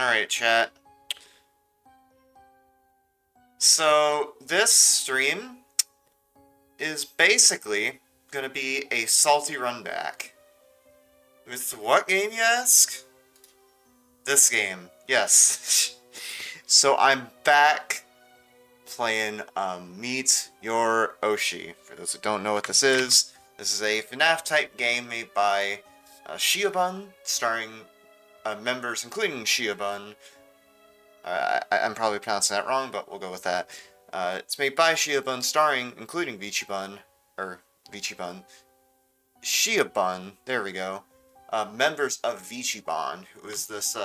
Alright, chat. So, this stream is basically gonna be a salty run back. With what game, you ask? This game, yes. So, I'm back playing Meet Your Oshi. For those who don't know what this is a FNAF type game made by Shiobun, starring members including Shiobun. I'm probably pronouncing that wrong, but we'll go with that. It's made by Shiobun, starring, including Vichibun, or Vichibun, Shiobun, there we go. Members of Vichibun, who is this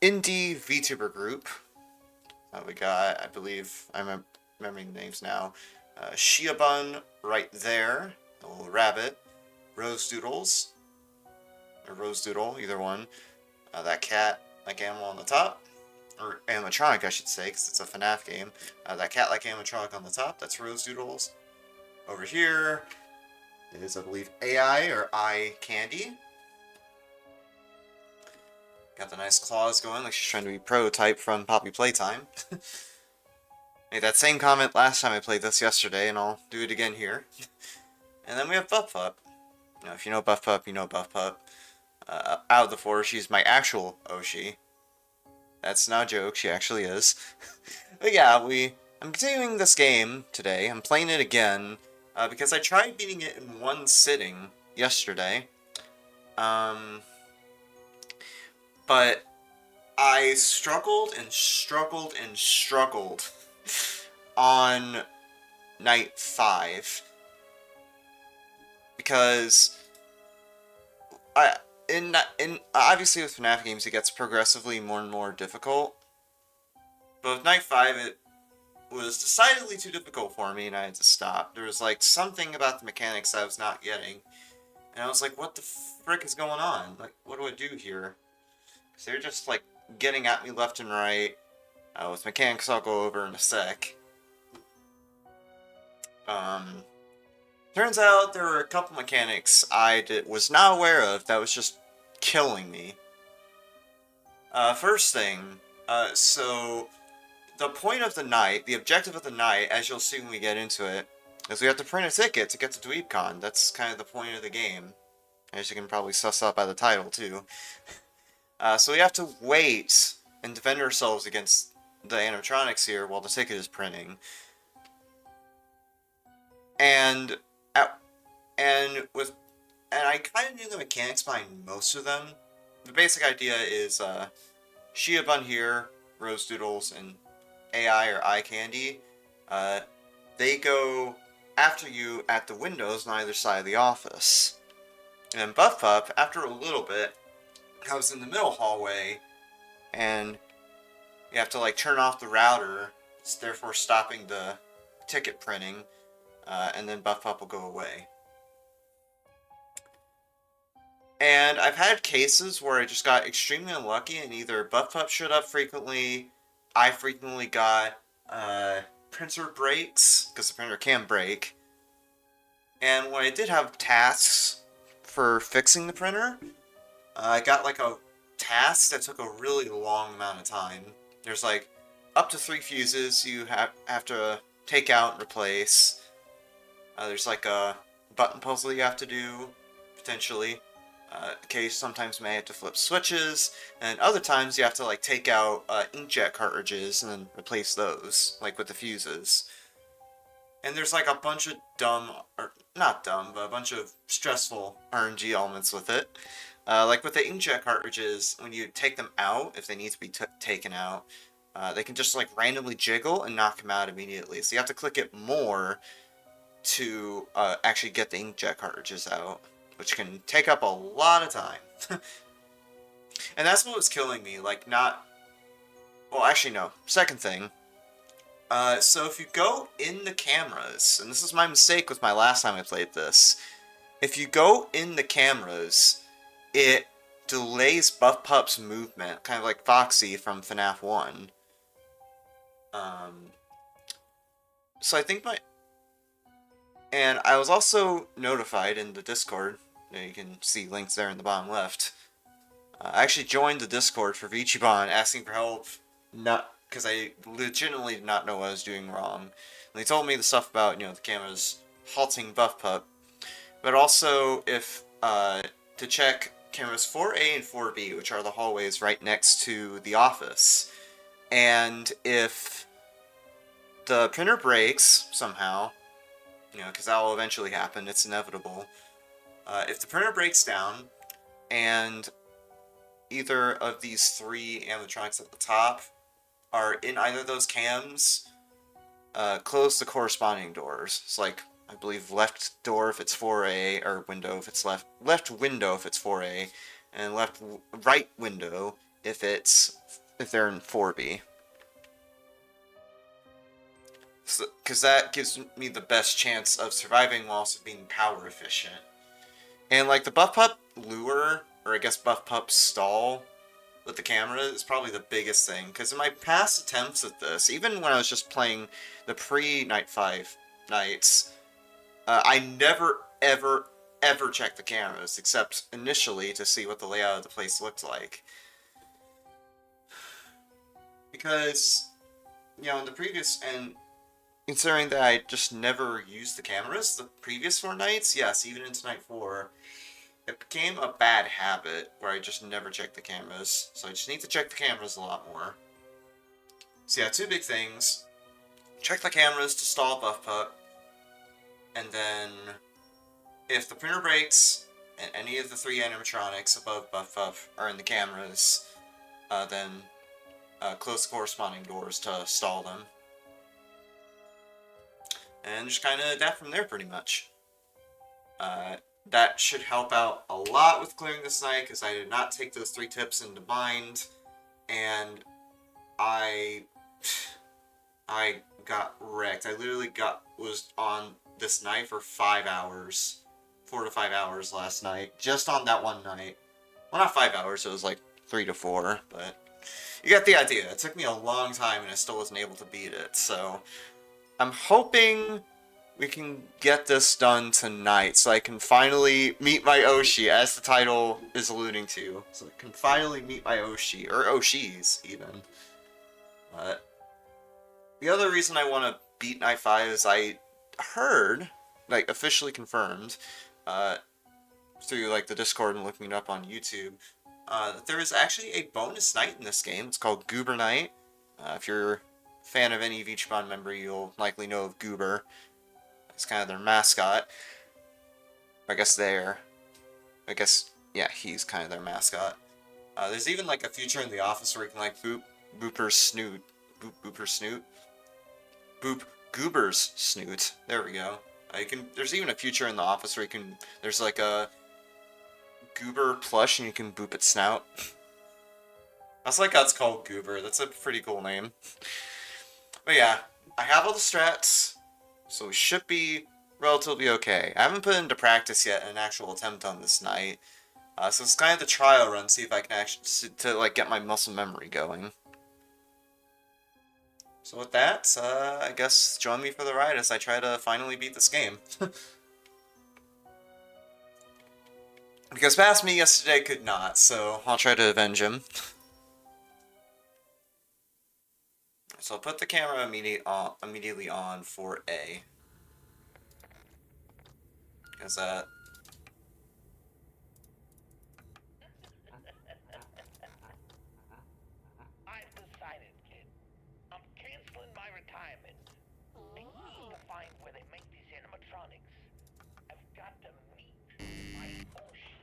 indie VTuber group. We got, I believe, I'm remembering the names now. Shiobun right there, a little rabbit. Rose Doodles, or Rose Doodle, either one. That cat, like animal on the top. Or animatronic, I should say, because it's a FNAF game. That cat-like animatronic on the top, that's Rose Doodles. Over here is, I believe, AI or Eye Candy. Got the nice claws going, like she's trying to be prototype from Poppy Playtime. Made that same comment last time I played this yesterday, and I'll do it again here. And then we have Buff Pup. You know, if you know Buff Pup, you know Buff Pup. Out of the four, she's my actual Oshi. That's not a joke, she actually is. But yeah, I'm continuing this game today. I'm playing it again, because I tried beating it in one sitting yesterday. But I struggled and struggled and struggled on night 5. Because obviously with FNAF games it gets progressively more and more difficult. But with night 5 it was decidedly too difficult for me and I had to stop. There was like something about the mechanics I was not getting. And I was like, what the frick is going on? Like, what do I do here? Because they're just like getting at me left and right. With mechanics I'll go over in a sec. Turns out there were a couple mechanics I was not aware of that was just killing me. First thing, so the point of the night, the objective of the night, as you'll see when we get into it, is we have to print a ticket to get to DweebCon. That's kind of the point of the game. As you can probably suss out by the title, too. So we have to wait and defend ourselves against the animatronics here while the ticket is printing. And I kind of knew the mechanics behind most of them. The basic idea is Shiobun here, Rose Doodles, and AI or Eye Candy. They go after you at the windows on either side of the office. And then Buff Pup, after a little bit, comes in the middle hallway, and you have to like turn off the router, therefore stopping the ticket printing, and then Buff Pup will go away. And I've had cases where I just got extremely unlucky and either Buff Pup showed up frequently, I frequently got printer breaks, because the printer can break. And when I did have tasks for fixing the printer, I got like a task that took a really long amount of time. There's like up to 3 fuses you have to take out and replace. There's like a button puzzle you have to do, potentially. The case sometimes may have to flip switches, and other times you have to like take out inkjet cartridges and then replace those, like with the fuses. And there's like a bunch of dumb, or not dumb, but a bunch of stressful RNG elements with it. Like with the inkjet cartridges, when you take them out, if they need to be taken out, they can just like randomly jiggle and knock them out immediately. So you have to click it more to actually get the inkjet cartridges out, which can take up a lot of time. And that's what was killing me, like not... Well, actually no. Second thing. So if you go in the cameras, and this is my mistake with my last time I played this, if you go in the cameras, it delays Buff Pup's movement, kind of like Foxy from FNAF 1. So I think And I was also notified in the Discord, you can see links there in the bottom left, I actually joined the Discord for Vichibon asking for help, not because I legitimately did not know what I was doing wrong. And they told me the stuff about, the cameras halting buff pup, but also if to check cameras 4A and 4B, which are the hallways right next to the office. And if the printer breaks somehow, because that will eventually happen, it's inevitable. If the printer breaks down and either of these three animatronics at the top are in either of those cams, close the corresponding doors. It's like, I believe, left door if it's 4A, or window if it's left window if it's 4A, and right window if they're in 4B. Because that gives me the best chance of surviving while also being power efficient. And like the Buff Pup lure, or I guess Buff Pup stall with the camera is probably the biggest thing. Because in my past attempts at this, even when I was just playing the pre-Night 5 nights, I never, ever, ever checked the cameras, except initially to see what the layout of the place looked like. Because, in the previous, and considering that I just never used the cameras the previous 4 nights, yes, even into Night 4, it became a bad habit where I just never checked the cameras. So I just need to check the cameras a lot more. So yeah, 2 big things. Check the cameras to stall Buff Pup, and then if the printer breaks and any of the 3 animatronics above Buff Pup are in the cameras, then close the corresponding doors to stall them. And just kind of adapt from there, pretty much. That should help out a lot with clearing this night, because I did not take those 3 tips into mind, and I got wrecked. I literally was on this night for 5 hours, 4 to 5 hours last night, just on that one night. Well, not 5 hours, it was like 3 to 4, but you get the idea. It took me a long time and I still wasn't able to beat it, so I'm hoping we can get this done tonight so I can finally meet my Oshi, as the title is alluding to. So I can finally meet my Oshi, or Oshis, even. The other reason I want to beat Night 5 is I heard, like, officially confirmed, through, like, the Discord and looking it up on YouTube, that there is actually a bonus night in this game. It's called Goober Night. If you're a fan of any Vichibon member, you'll likely know of Goober. It's kind of their mascot. I guess, yeah, he's kind of their mascot. There's even, like, a feature in the office where you can, like, boop Booper's snoot. Booper's snoot? Boop Goober's snoot. There we go. There's even a feature in the office where there's, like, a Goober plush and you can boop its snout. That's like how it's called Goober. That's a pretty cool name. But yeah, I have all the strats, so we should be relatively okay. I haven't put into practice yet an actual attempt on this night, so it's kind of the trial run, see if I can actually like get my muscle memory going. So with that, I guess join me for the ride as I try to finally beat this game. Because past me yesterday could not, so I'll try to avenge him. So I'll put the camera immediately on for A. Because I've decided, kid. I'm canceling my retirement. I need to find where they make these animatronics. I've got to meet my Oshi.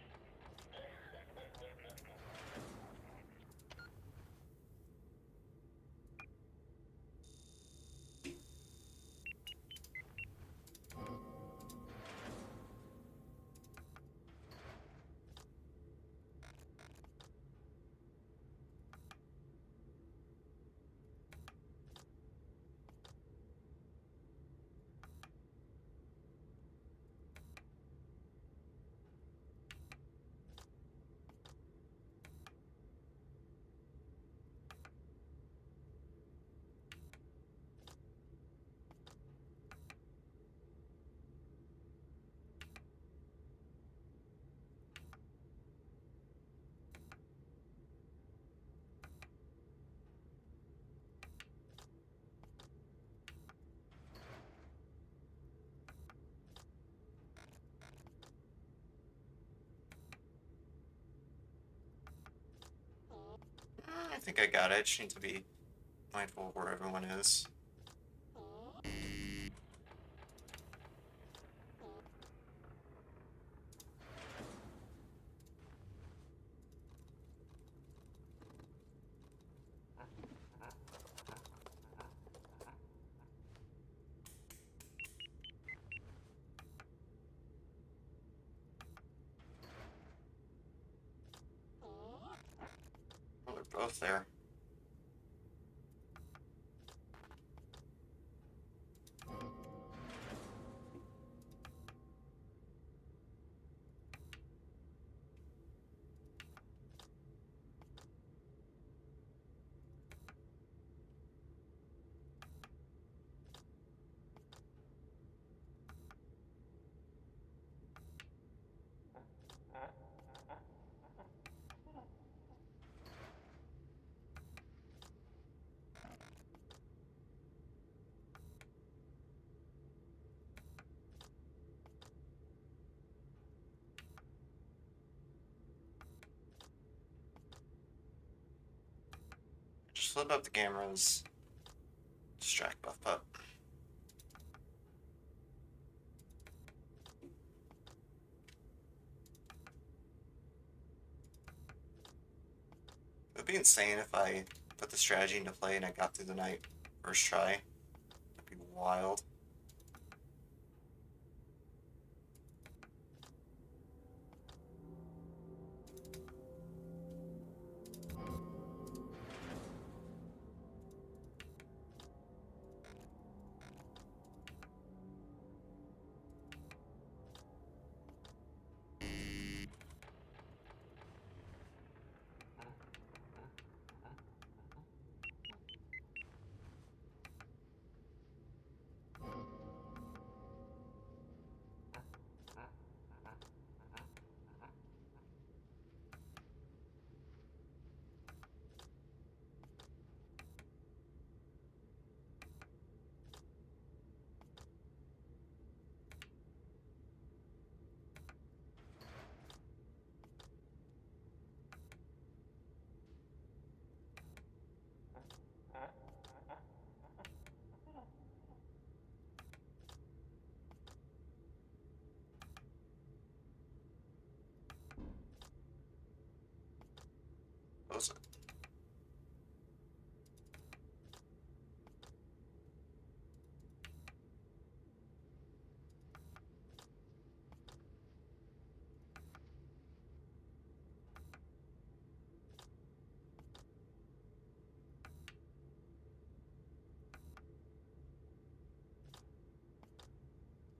I think I got it. I just need to be mindful of where everyone is. Oh, they're both there. Just flip up the cameras. Distract Buff Pup. It would be insane if I put the strategy into play and I got through the night first try. That'd be wild. Close it.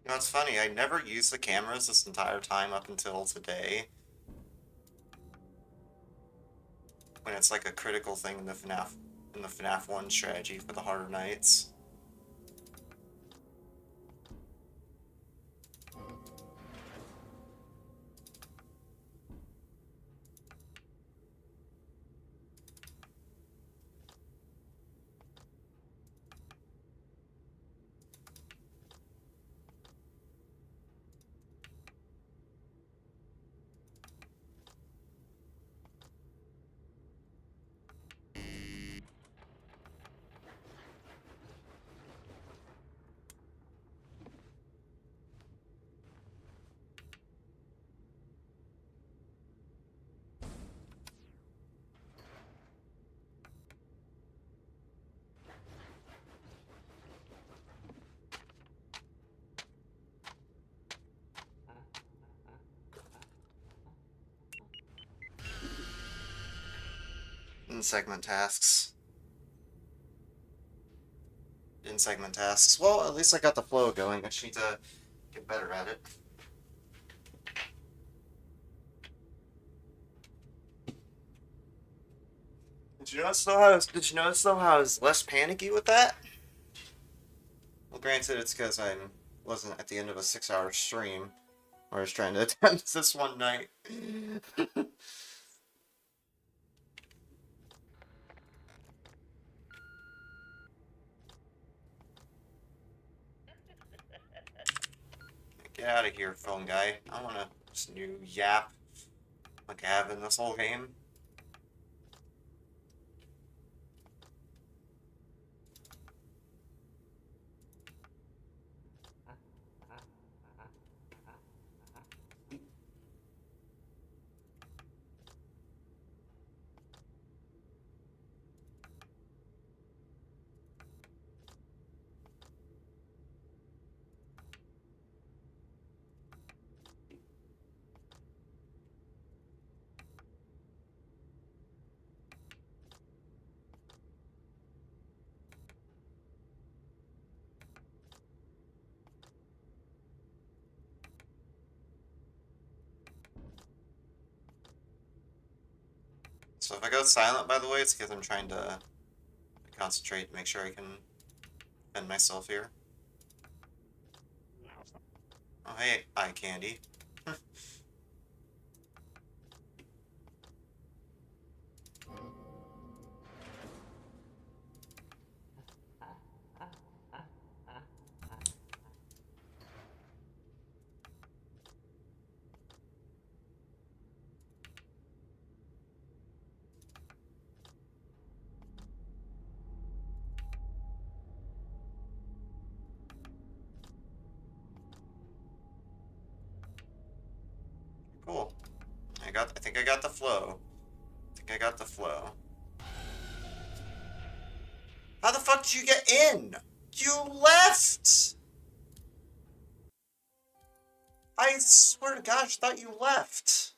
You know, it's funny, I never used the cameras this entire time up until today, when it's like a critical thing in the FNAF 1 strategy for the harder nights. In segment tasks. In segment tasks. Well, at least I got the flow going. I just need to get better at it. Did you notice though how I was less panicky with that? Well, granted, it's because I wasn't at the end of a 6-hour stream where I was trying to attempt this one night. Get out of here, phone guy. I want to just new yap like I have in this whole game. So if I go silent, by the way, it's because I'm trying to concentrate and make sure I can defend myself here. Oh, hey, eye candy. Cool. I think I got the flow. I think I got the flow. How the fuck did you get in? You left! I swear to gosh, thought you left.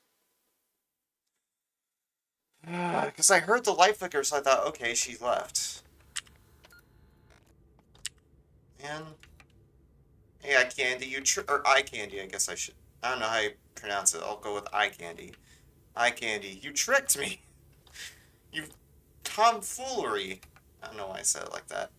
Because I heard the light flicker, so I thought, okay, she left. Man. Hey, eye candy, or eye candy, I guess I should. I don't know how you pronounce it. I'll go with eye candy. Eye candy, you tricked me. You tomfoolery. I don't know why I said it like that.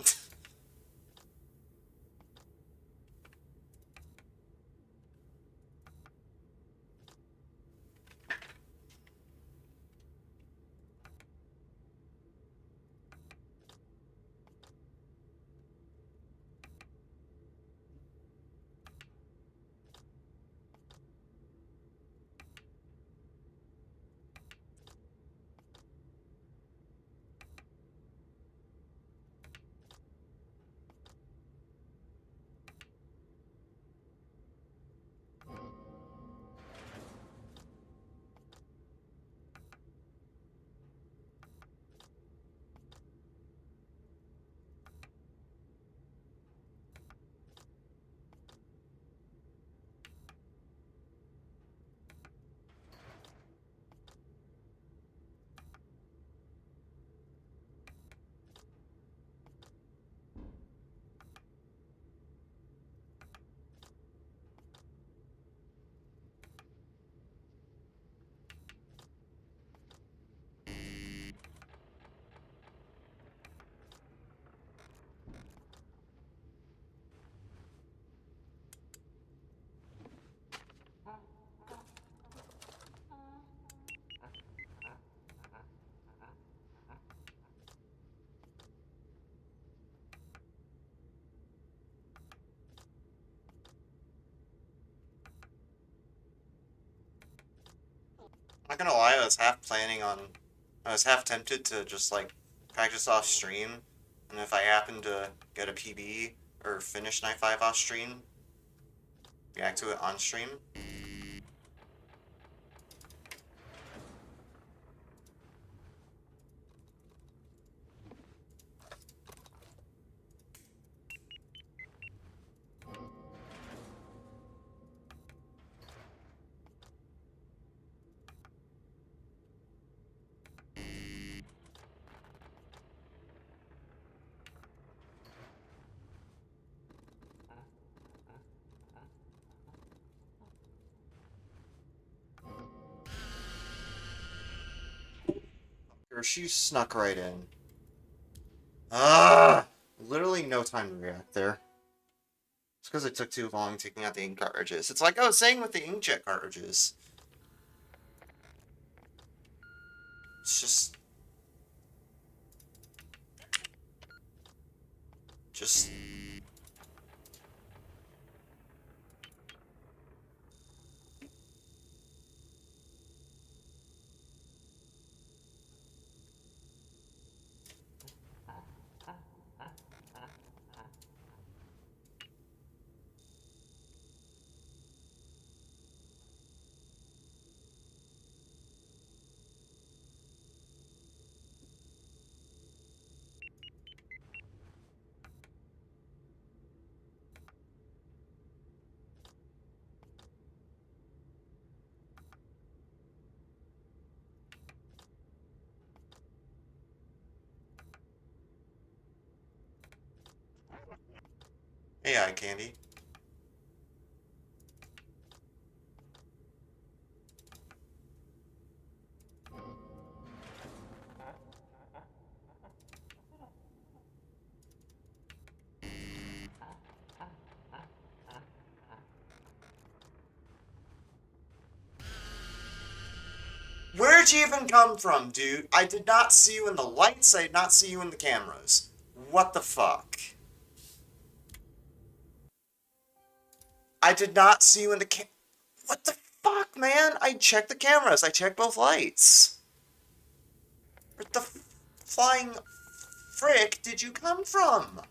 I'm not gonna lie, I was half tempted to just like practice off stream, and if I happen to get a PB or finish Night 5 off stream, react to it on stream. Or she snuck right in. Ah! Literally no time to react there. It's because it took too long taking out the ink cartridges. It's like I was saying with the inkjet cartridges. It's just AI candy. did you even come from, dude? I did not see you in the lights. I did not see you in the cameras. What the fuck? I did not see you in the What the fuck, man? I checked the cameras. I checked both lights. Where the flying frick did you come from?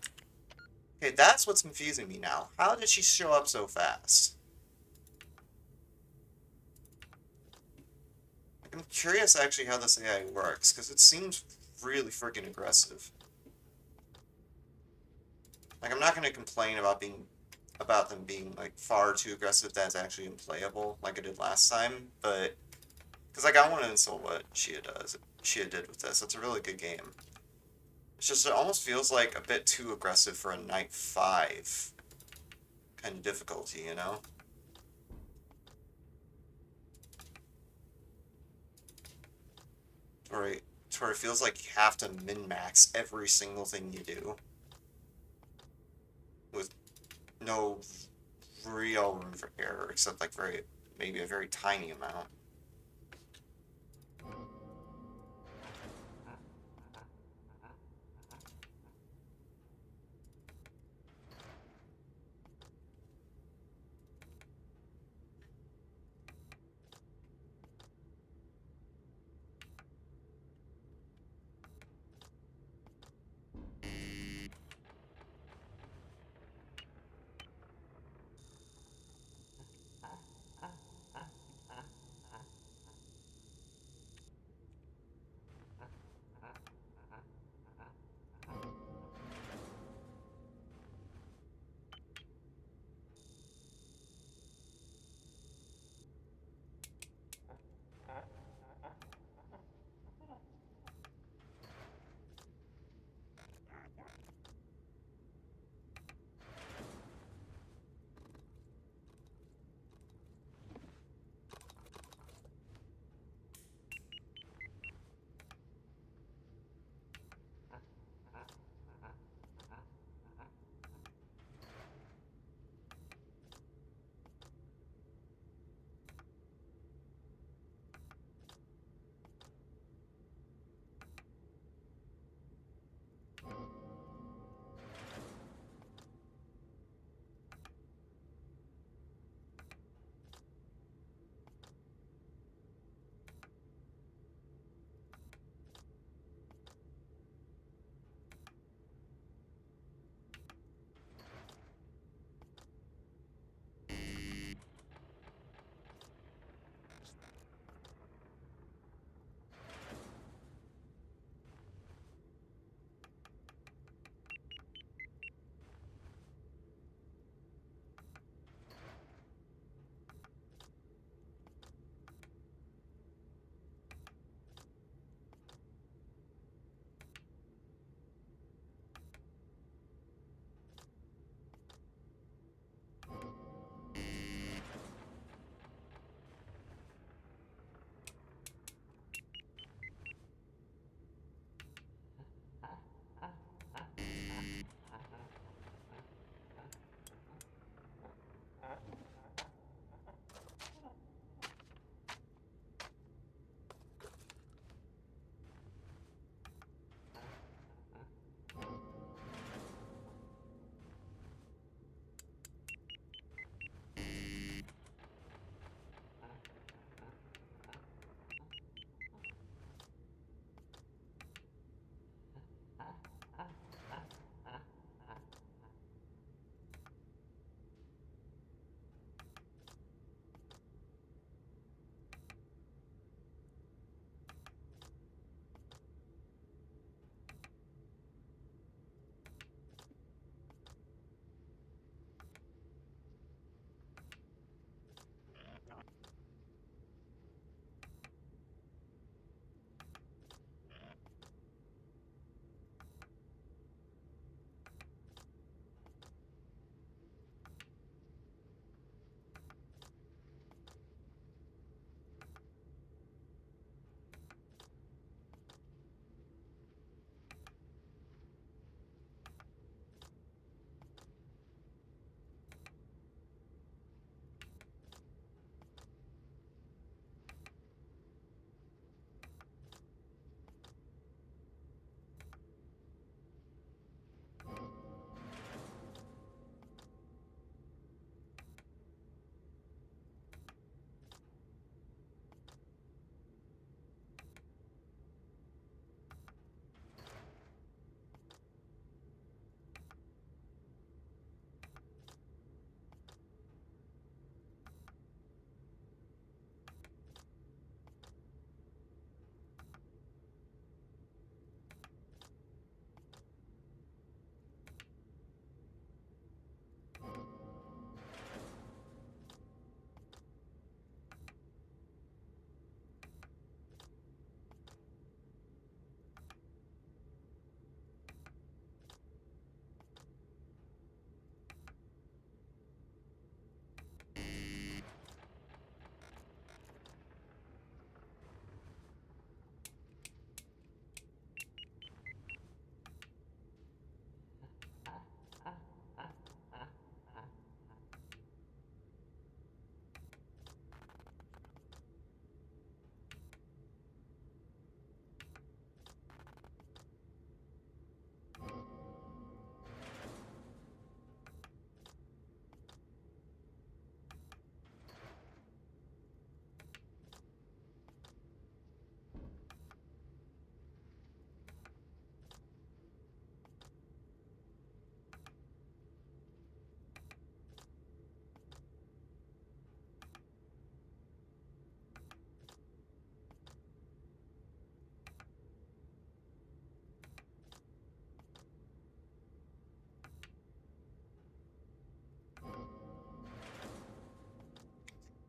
Okay, that's what's confusing me now. How did she show up so fast? Like, I'm curious actually how this AI works, because it seems really freaking aggressive. Like, I'm not gonna complain about them being like far too aggressive that's actually unplayable like I did last time, but because like I want to insult what Shia did with this. It's a really good game. It's just it almost feels like a bit too aggressive for a night 5 kind of difficulty, you know? To where it feels like you have to min-max every single thing you do with no real room for error, except like maybe a very tiny amount.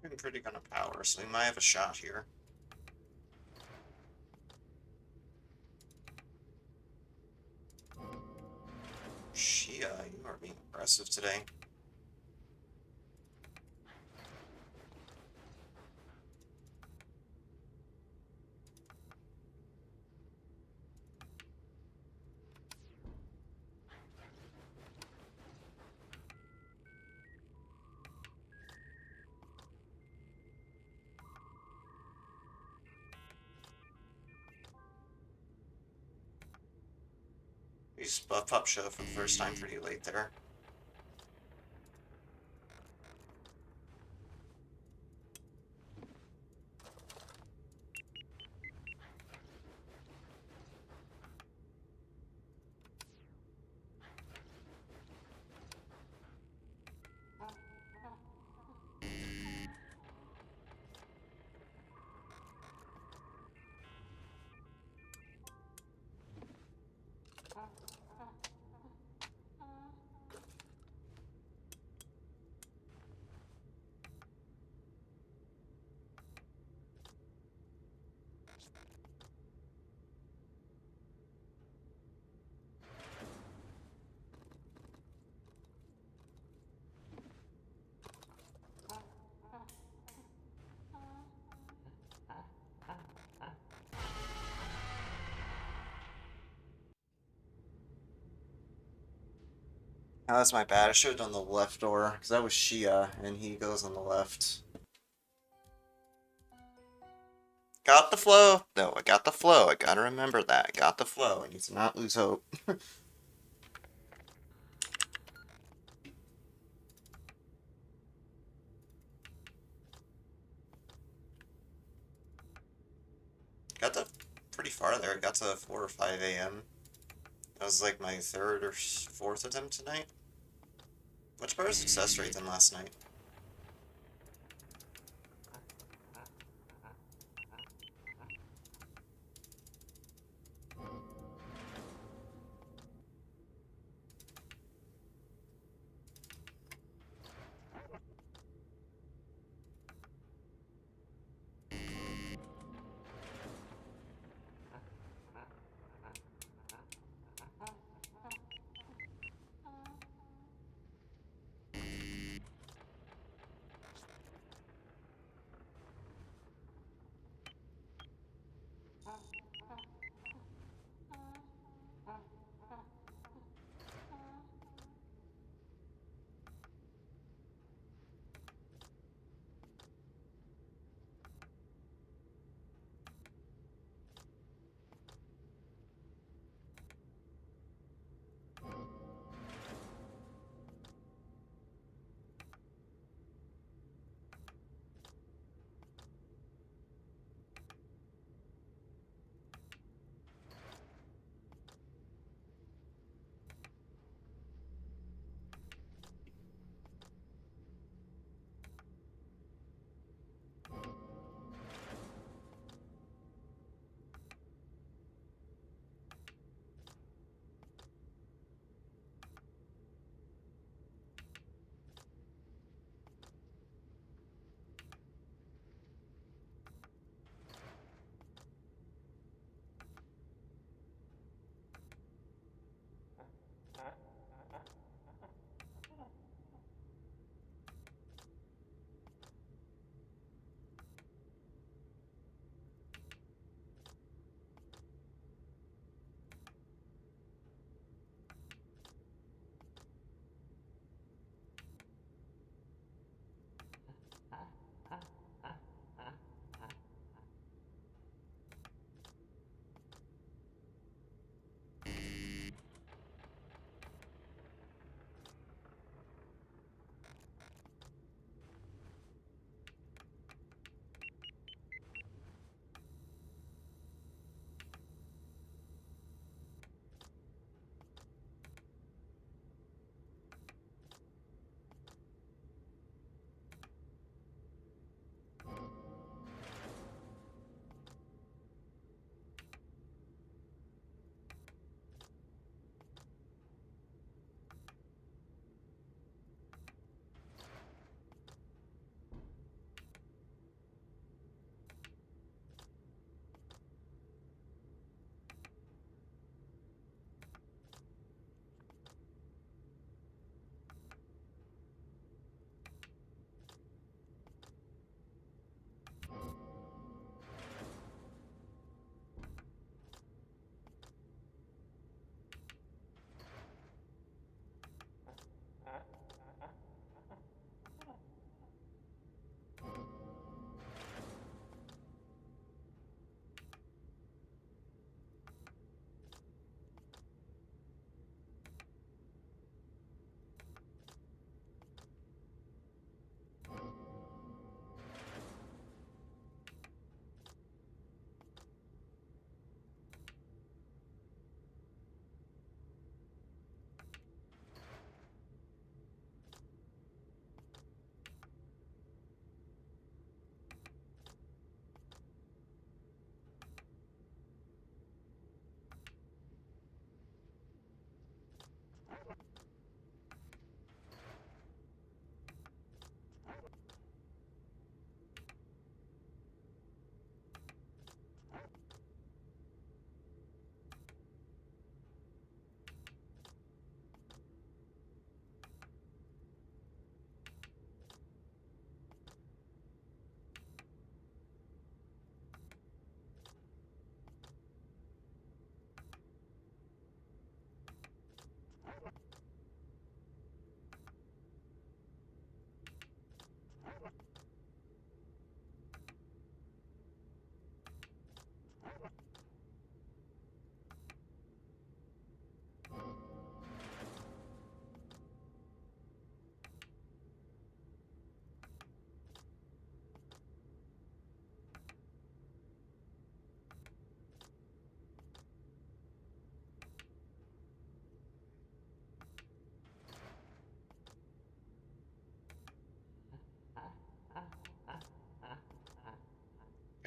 looking pretty good on power, so we might have a shot here. Shia, you are being aggressive today. We just buff up show for the first time pretty late there. Oh, that's my bad. I should have done the left door, because that was Shia, and he goes on the left. Got the flow. No, I got the flow. I gotta remember that. I got the flow. I need to not lose hope. Got to pretty far there. Got to 4 or 5 a.m. That was like my third or fourth attempt tonight. Much better success rate than last night.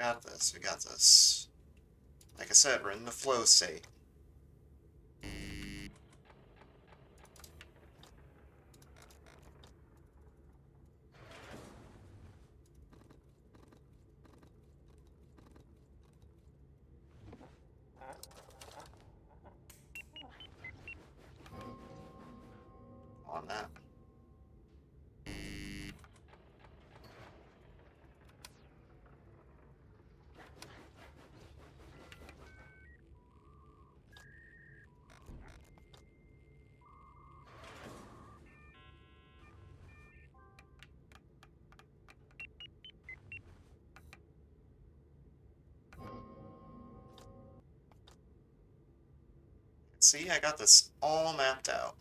got this. We got this. Like I said, we're in the flow state. On that. See, I got this all mapped out.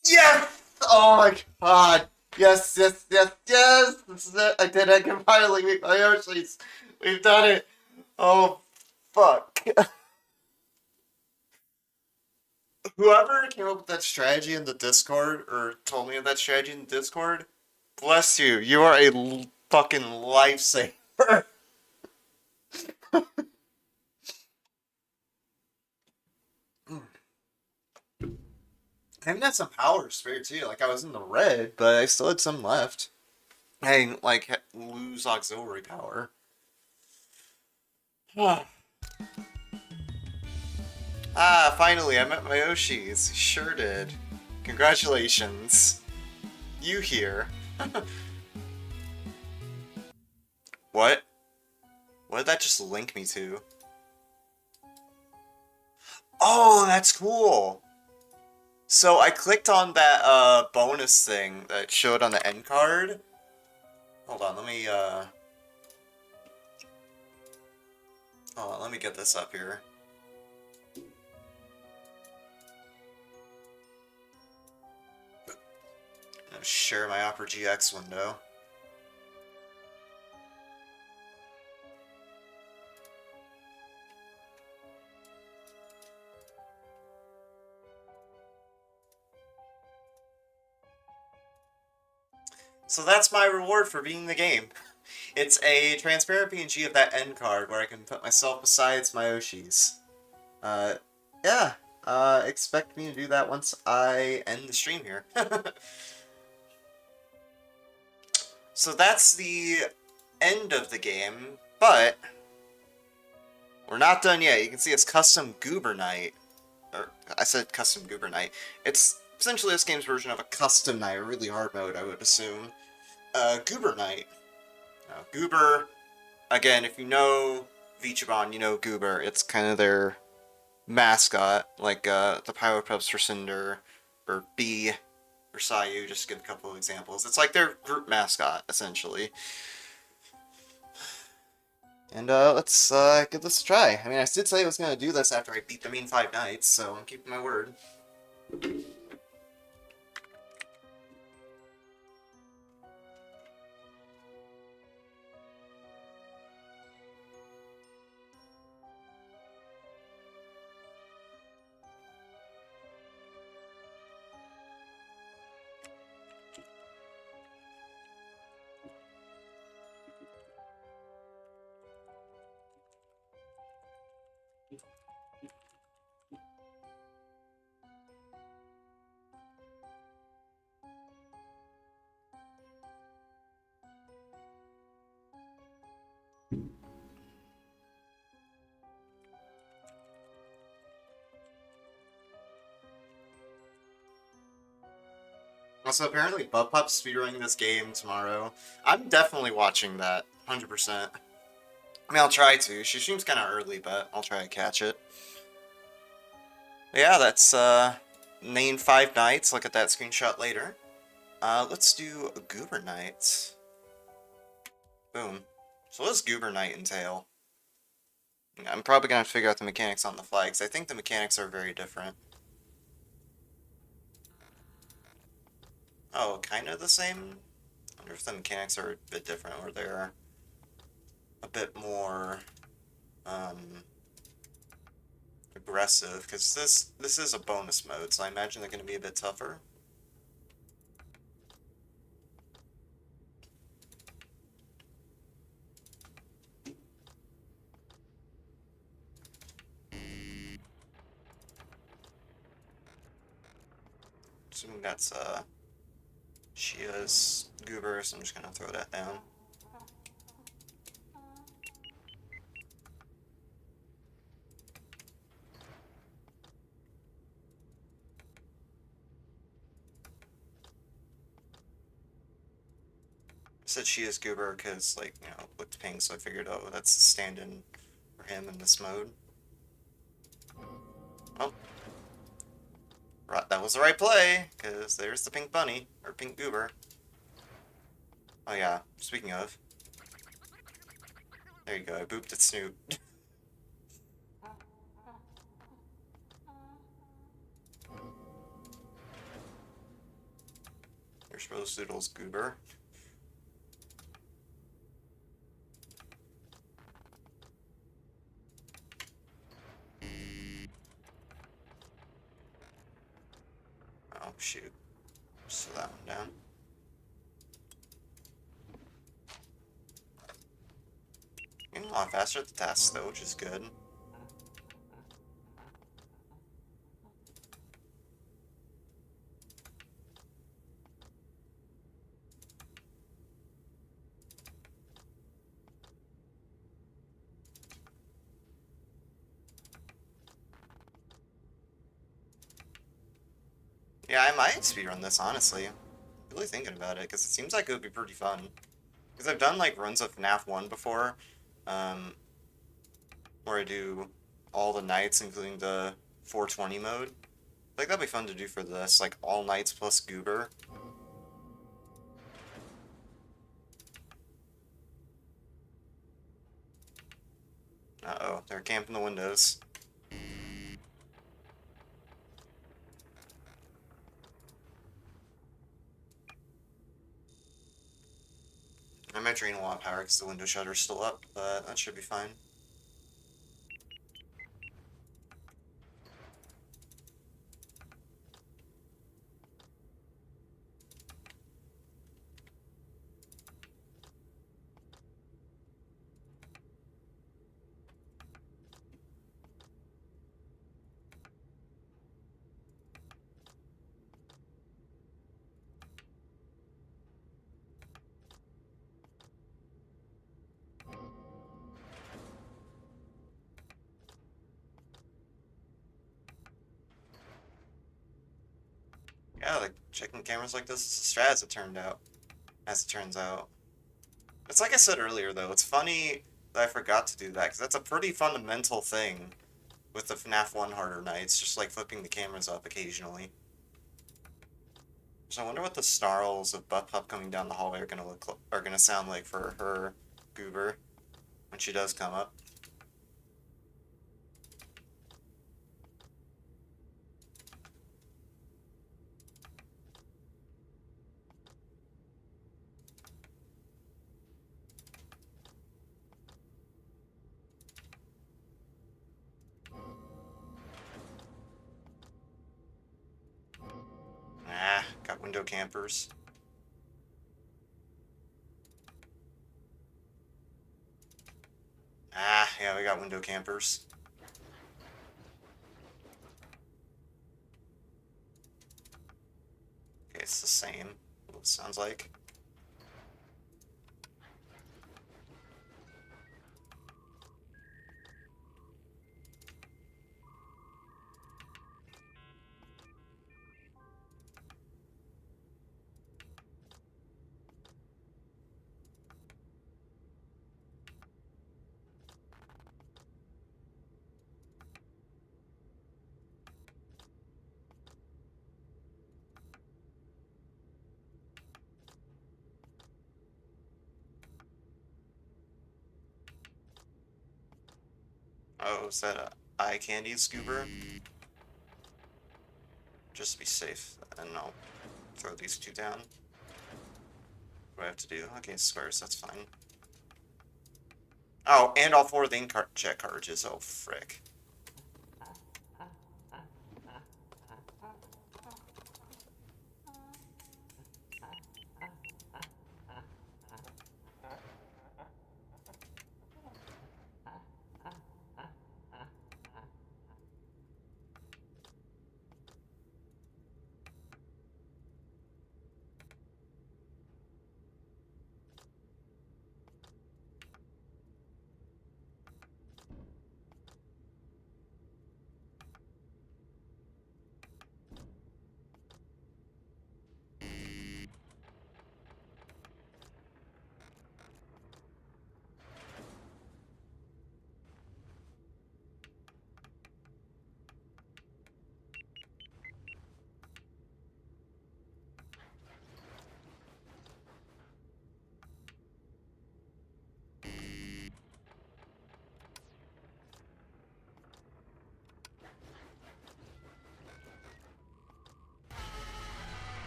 Yes! Oh my god! Yes, yes, yes, yes! This is it! I did it! I can finally meet my Oshis! We've done it! Oh, fuck. Whoever came up with that strategy in the Discord, or told me of that strategy in the Discord, bless you. You are a fucking lifesaver. I even had some power spare too. Like I was in the red, but I still had some left. I didn't like lose auxiliary power. Ah, finally, I met my Oshis. Sure did. Congratulations. You here. What? What did that just link me to? Oh, that's cool! So I clicked on that bonus thing that showed on the end card. Hold on, let me get this up here. Share my Opera GX window. So that's my reward for beating the game. It's a transparent PNG of that end card where I can put myself besides my Oshis. Uh, yeah. Expect me to do that once I end the stream here. So that's the end of the game, but we're not done yet. You can see it's custom Goober Night. Or, I said custom Goober Night. It's essentially this game's version of a custom night, a really hard mode, I would assume. Goober Night. Now, Goober, again, if you know Vichibon, you know Goober. It's kind of their mascot, like the Powerpuffs for Cinder, or Bee, or Sayu, just to give a couple of examples. It's like their group mascot, essentially. And let's give this a try. I mean, I did say I was going to do this after I beat the main 5 nights, so I'm keeping my word. Also, apparently Bubpop's speedrunning this game tomorrow. I'm definitely watching that, 100%. I mean, I'll try to. She streams kind of early, but I'll try to catch it. But yeah, that's main 5 nights. Look at that screenshot later. Let's do a Goober Night. Boom. So what does Goober Night entail? I'm probably going to have to figure out the mechanics on the fly, because I think the mechanics are very different. Oh, kind of the same? I wonder if the mechanics are a bit different, or they're a bit more aggressive, because this is a bonus mode, so I imagine they're going to be a bit tougher. Assuming that's Shia's Goober, so I'm just going to throw that down. I said Shia's Goober because, like, you know, it looked pink, so I figured, oh, that's the stand-in for him in this mode. Oh. Right, that was the right play, because there's the pink bunny, or pink Goober. Oh yeah, speaking of. There you go, I booped at Snoop. There's Rose Doodle's Goober. Oh, shoot. Slow that one down. Getting a lot faster at the tasks though, which is good. Yeah, I might speedrun this, honestly. Really thinking about it, because it seems like it would be pretty fun. Because I've done, like, runs of FNAF 1 before, um, where I do all the nights, including the 420 mode. Like, that'd be fun to do for this, like, all nights plus Goober. Uh-oh, they're camping the windows. I might drain a lot of power because the window shutter's still up, but that should be fine. Yeah, like, checking cameras like this is a strat as it turns out. It's like I said earlier, though, it's funny that I forgot to do that, because that's a pretty fundamental thing with the FNAF 1 harder nights, just like flipping the cameras up occasionally. So I wonder what the snarls of Butt Pup coming down the hallway are gonna sound like for her goober when she does come up. Ah, got window campers. Ah, yeah, we got window campers. Okay, it's the same. It sounds like. Oh, is that a eye candy scooper? Just to be safe, and I'll throw these two down. What do I have to do? Okay, squares, that's fine. Oh, and all four of the ink jet cartridges. Oh, frick.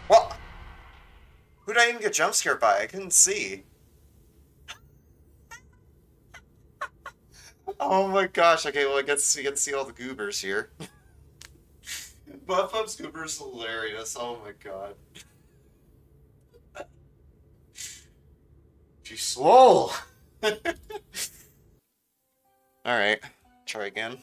What? Who did I even get jump scared by? I couldn't see. Oh my gosh. Okay, well, we get to see all the goobers here. Buff Up Scooper's hilarious. Oh my god. She's slow. Alright, try again.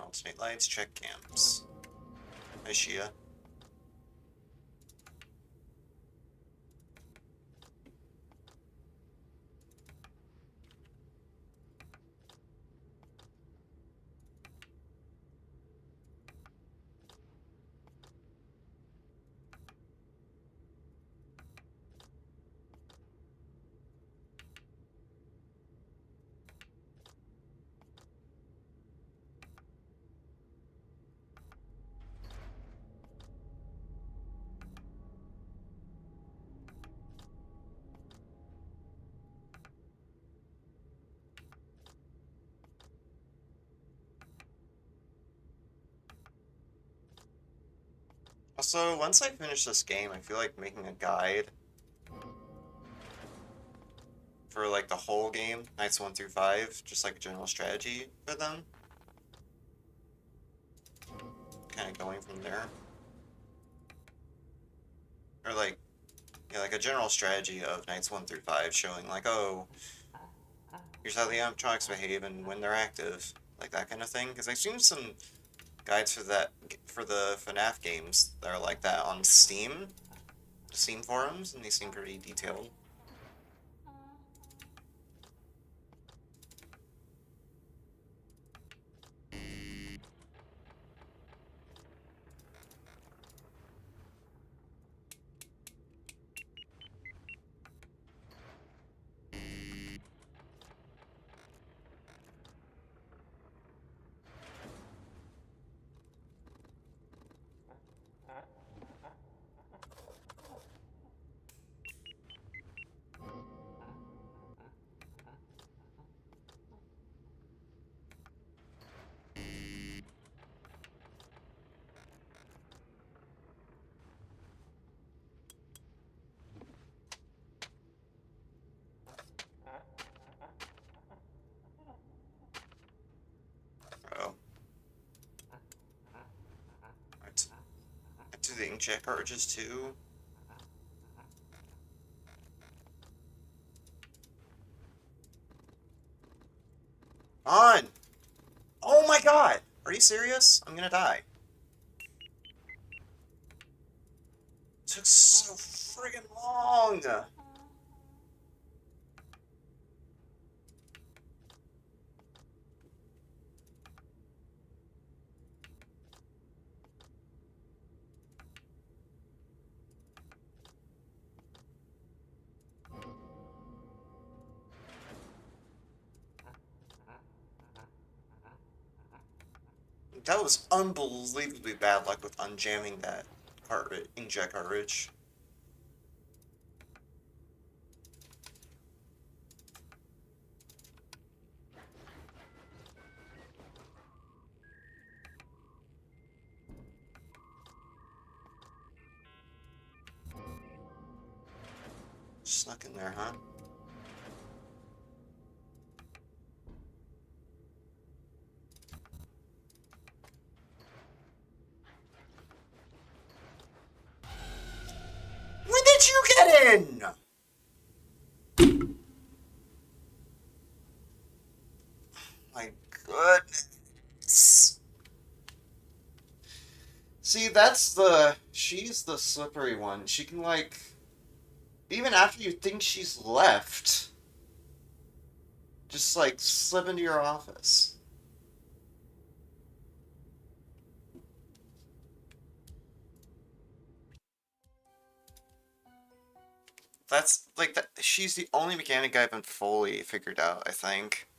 Alternate lights, check camps. Hi, Shia. Also, once I finish this game, I feel like making a guide for like the whole game, nights 1 through 5, just like a general strategy for them. Kind of going from there. Or like, yeah, like a general strategy of nights 1 through 5, showing like, oh, here's how the animatronics behave and when they're active. Like that kind of thing. Because I've seen some guides for that, for the FNAF games that are like that on Steam. Steam forums, and they seem pretty detailed. Oh. Right. I do the inkjet cartridges too. On! Oh my god! Are you serious? I'm gonna die. It took so friggin' long! That was unbelievably bad luck with unjamming that cartridge, inkjet cartridge. Snuck in there, huh? When did you get in? My goodness. See, she's the slippery one. She can, like, Even after you think she's left, just like slip into your office. That's like that. She's the only mechanic I haven't fully figured out, I think.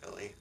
Really.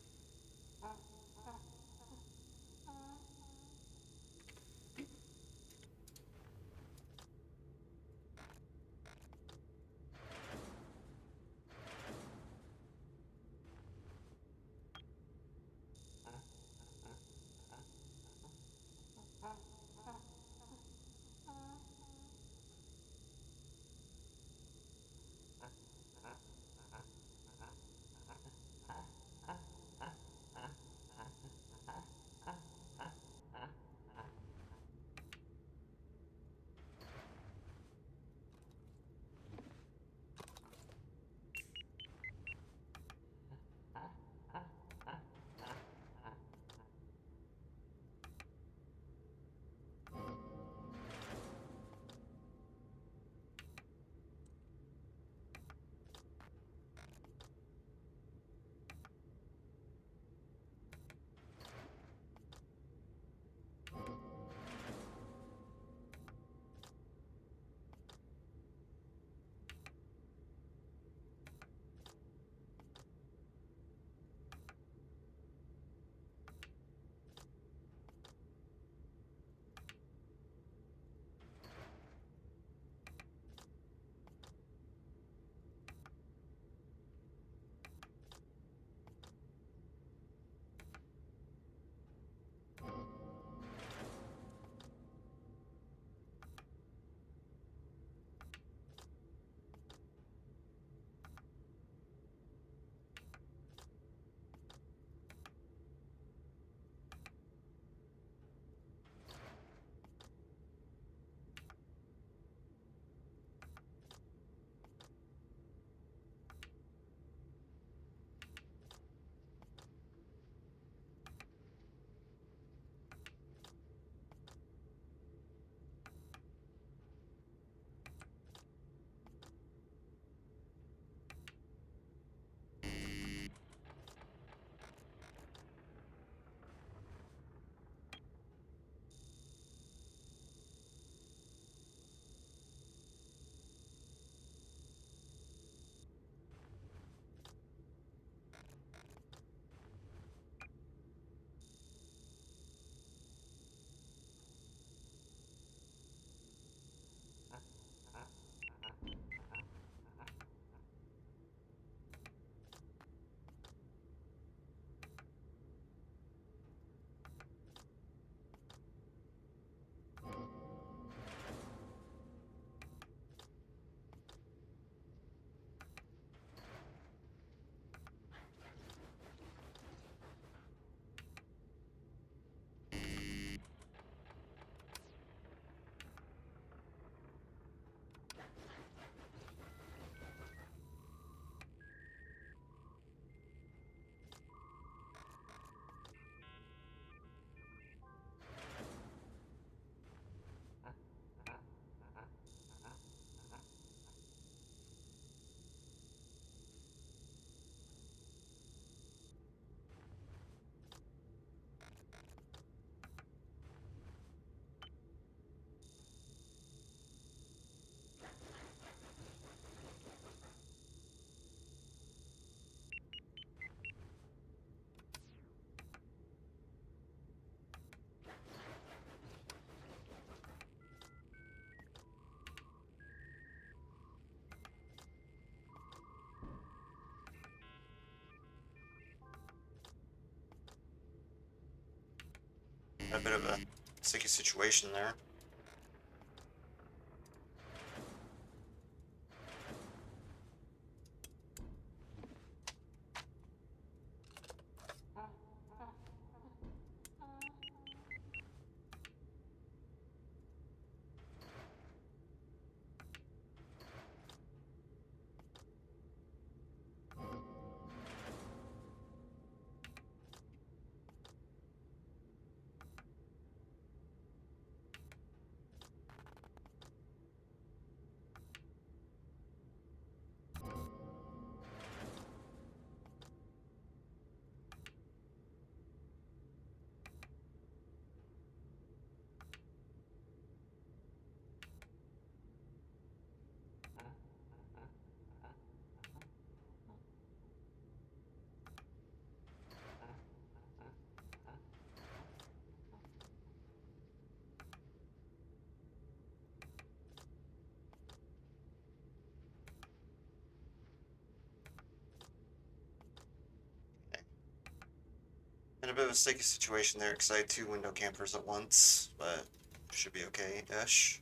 A bit of a sticky situation there. In a bit of a sticky situation there because I had two window campers at once, but should be okay-ish.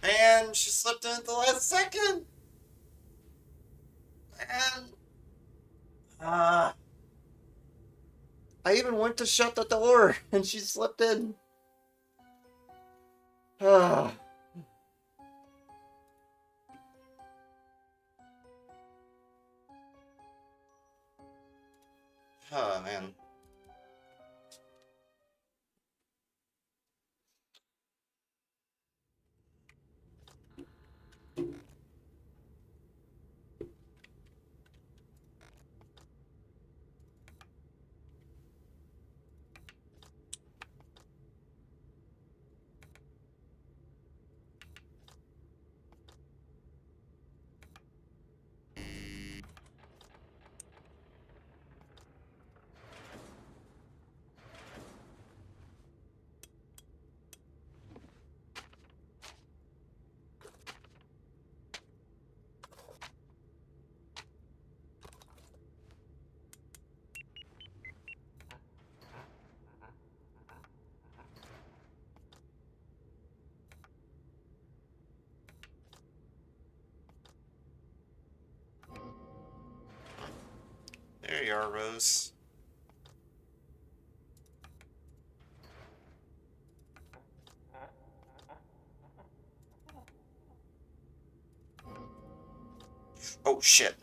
And she slipped in at the last second! And I even went to shut the door and she slipped in. Ah. Oh, man. There you are, Rose. Oh, shit.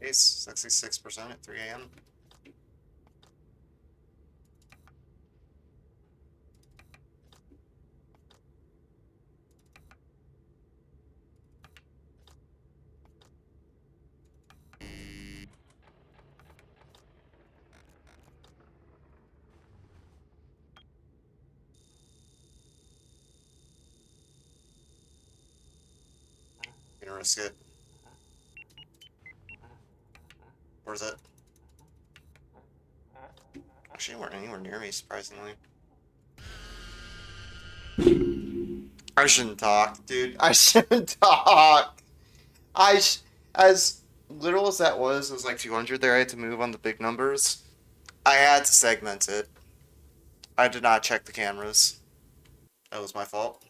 Ace, 66% at 3 a.m. Gonna risk it. Where's it? Actually, weren't anywhere near me, surprisingly. I shouldn't talk, dude. I shouldn't talk. As little as that was, it was like 200 there. I had to move on the big numbers. I had to segment it. I did not check the cameras. That was my fault.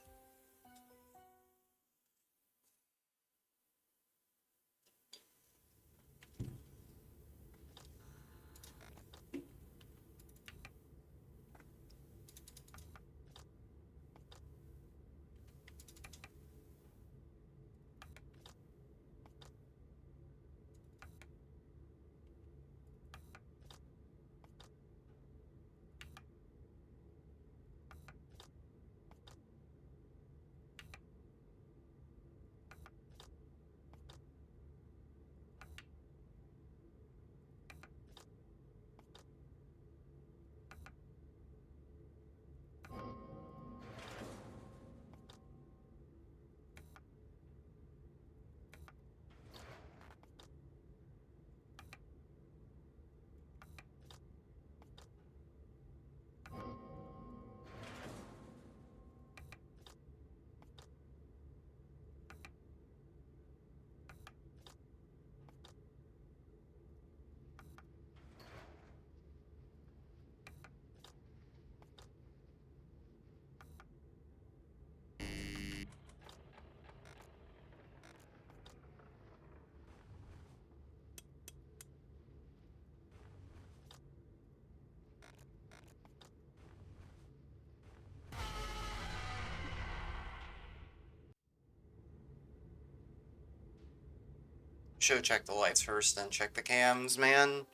Should have checked the lights first, then check the cams, man.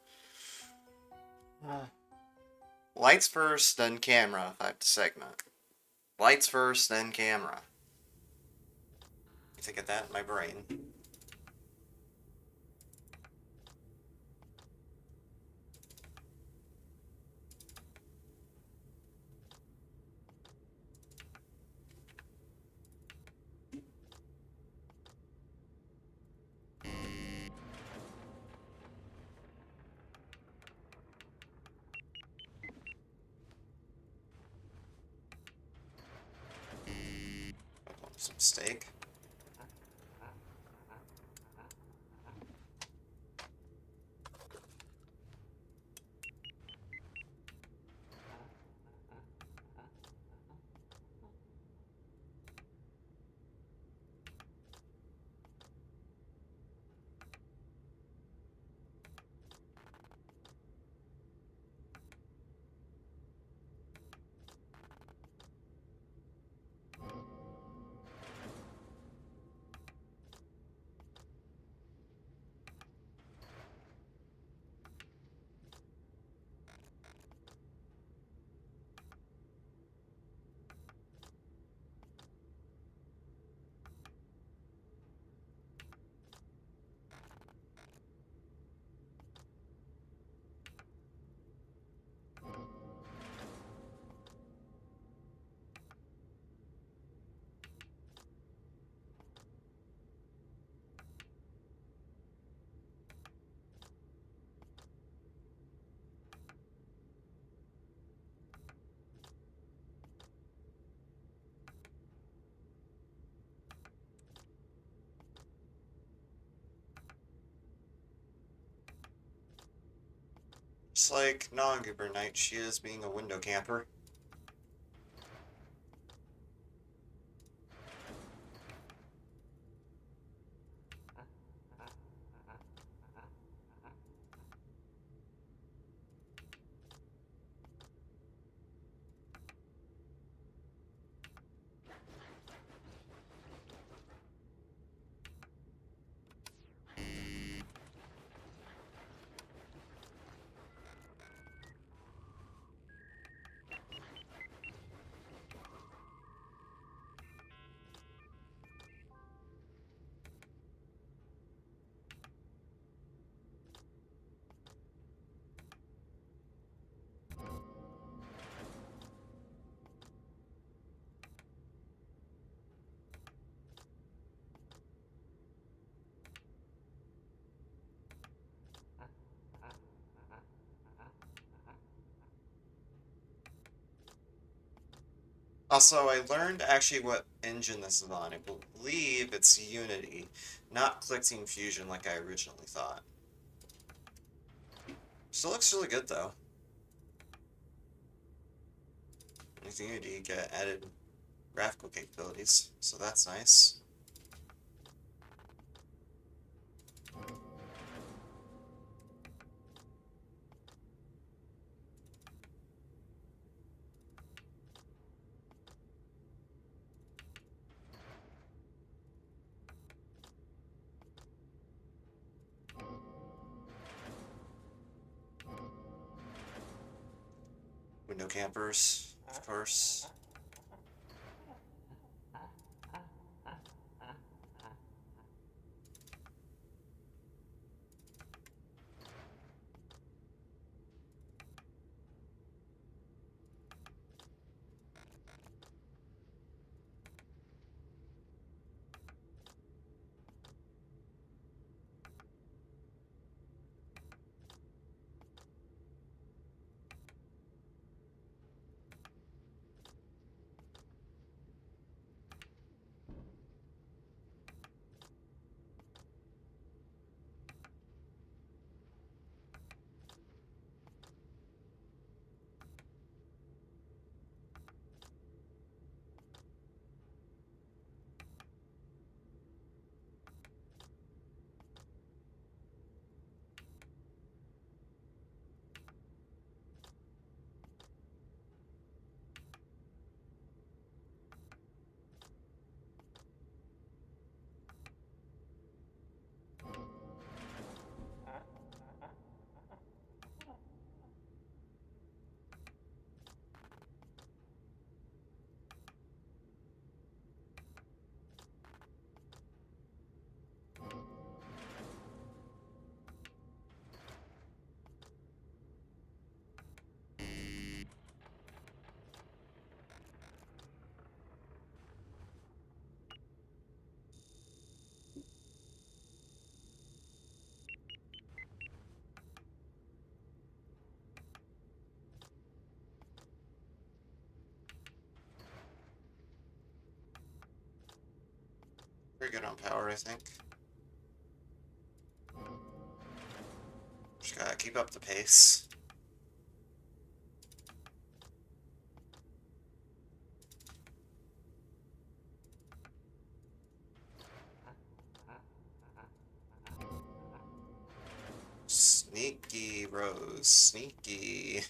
Lights first, then camera, if I have to segment. Lights first, then camera. I think of that in my brain. Some steak. Just like non-Goober Night, she is being a window camper. Also, I learned actually what engine this is on. I believe it's Unity, not Clickteam Fusion like I originally thought. Still looks really good though. With Unity, you get added graphical capabilities, so that's nice. Window campers, of course. Pretty good on power, I think. Just gotta keep up the pace. Sneaky, Rose, sneaky.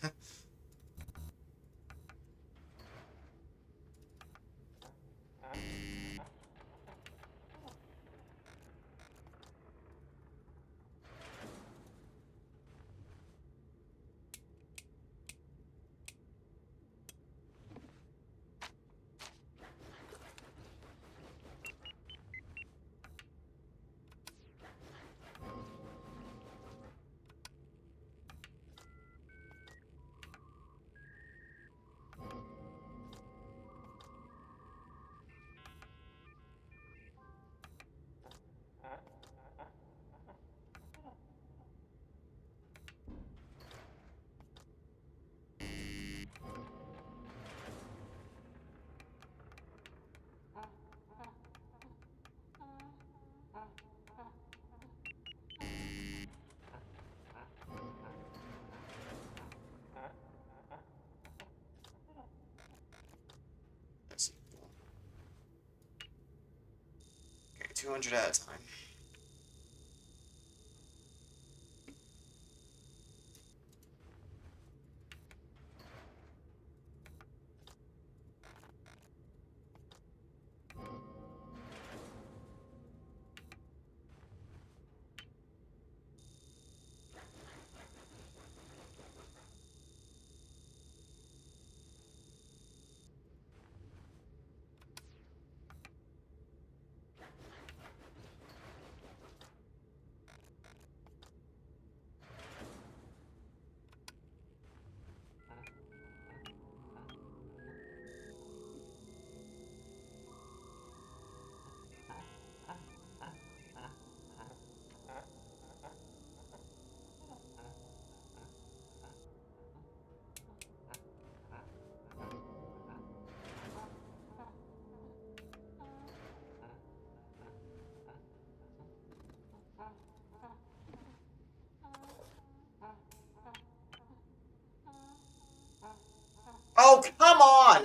That's equal. Okay, 200 at a time.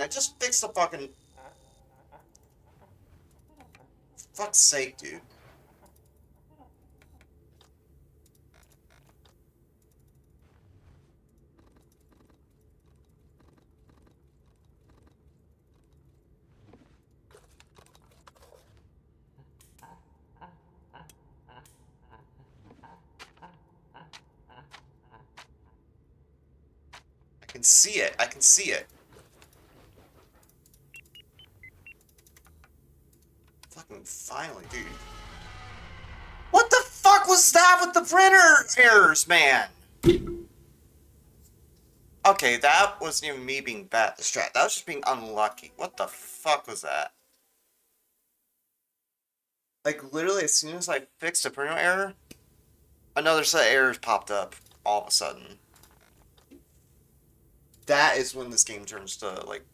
I just fixed the fucking... Fuck's sake, dude. I can see it. I can see it. Fucking finally, dude. What the fuck was that with the printer errors, man? Okay, that wasn't even me being bad at the strat. That was just being unlucky. What the fuck was that? Like, literally, as soon as I fixed a printer error, another set of errors popped up all of a sudden. That is when this game turns to, like,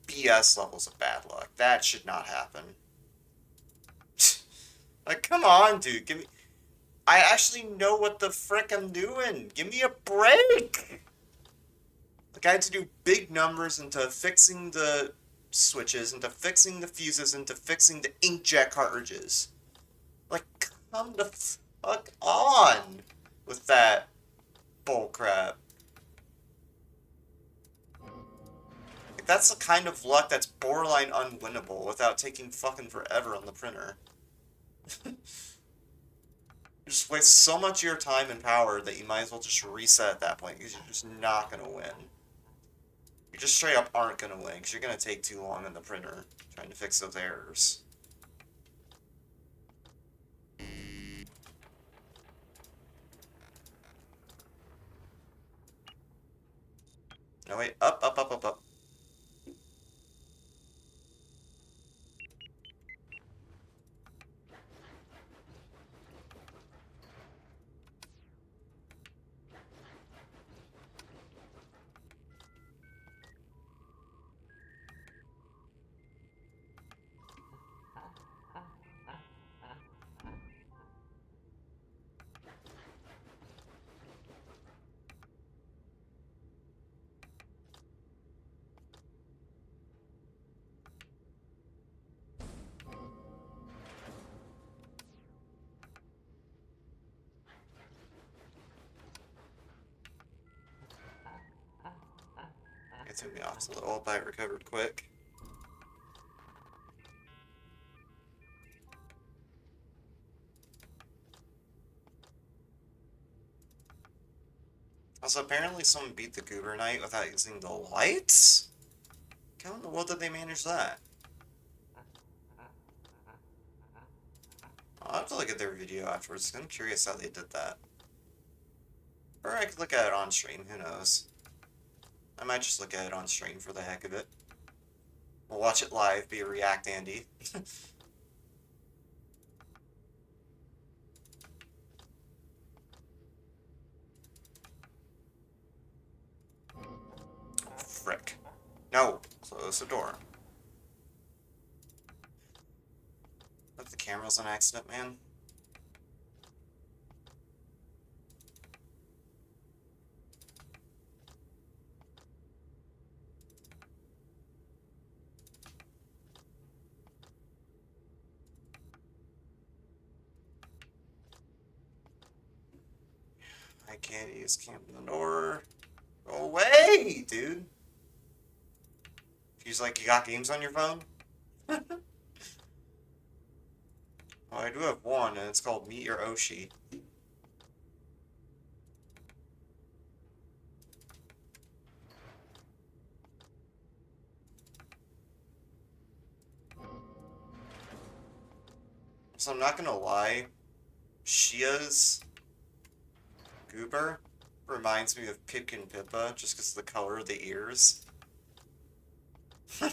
BS levels of bad luck. That should not happen. Like, come on, dude. Give me... I actually know what the frick I'm doing. Give me a break! Like, I had to do big numbers into fixing the switches, into fixing the fuses, into fixing the inkjet cartridges. Like, come the fuck on with that bullcrap. Like, that's the kind of luck that's borderline unwinnable without taking fucking forever on the printer. You just waste so much of your time and power that you might as well just reset at that point because you're just not gonna win. You just straight up aren't gonna win because you're gonna take too long on the printer trying to fix those errors. No, wait, up, up, up, up, up. It threw me off a little, but I recovered quick. Also, apparently someone beat the Goober Knight without using the lights? How in the world did they manage that? I'll have to look at their video afterwards. I'm curious how they did that. Or I could look at it on stream, who knows. I might just look at it on stream for the heck of it. We'll watch it live, be a React Andy. Frick. No! Close the door. Left the camera's on accident, man. I can't use camping the door. Go away, dude! He's like, you got games on your phone? Well, I do have one, and it's called Meet Your Oshi. So I'm not gonna lie, Shia's Goober reminds me of Pip and Pippa just because of the color of the ears. I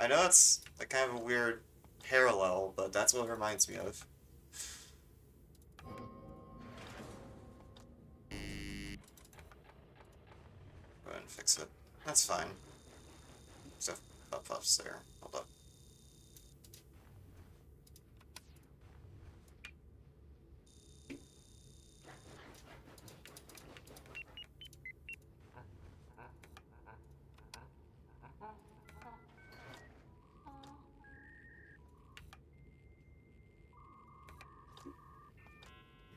know it's like kind of a weird parallel, but that's what it reminds me of. Go ahead and fix it. That's fine. Except Puff's there. Hold up.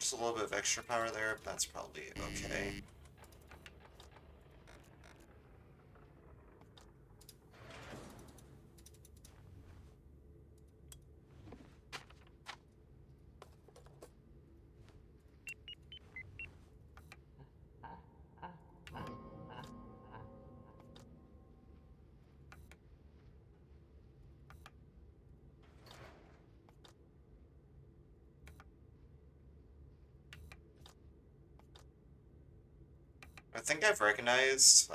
Just a little bit of extra power there, but that's probably okay. I think I've recognized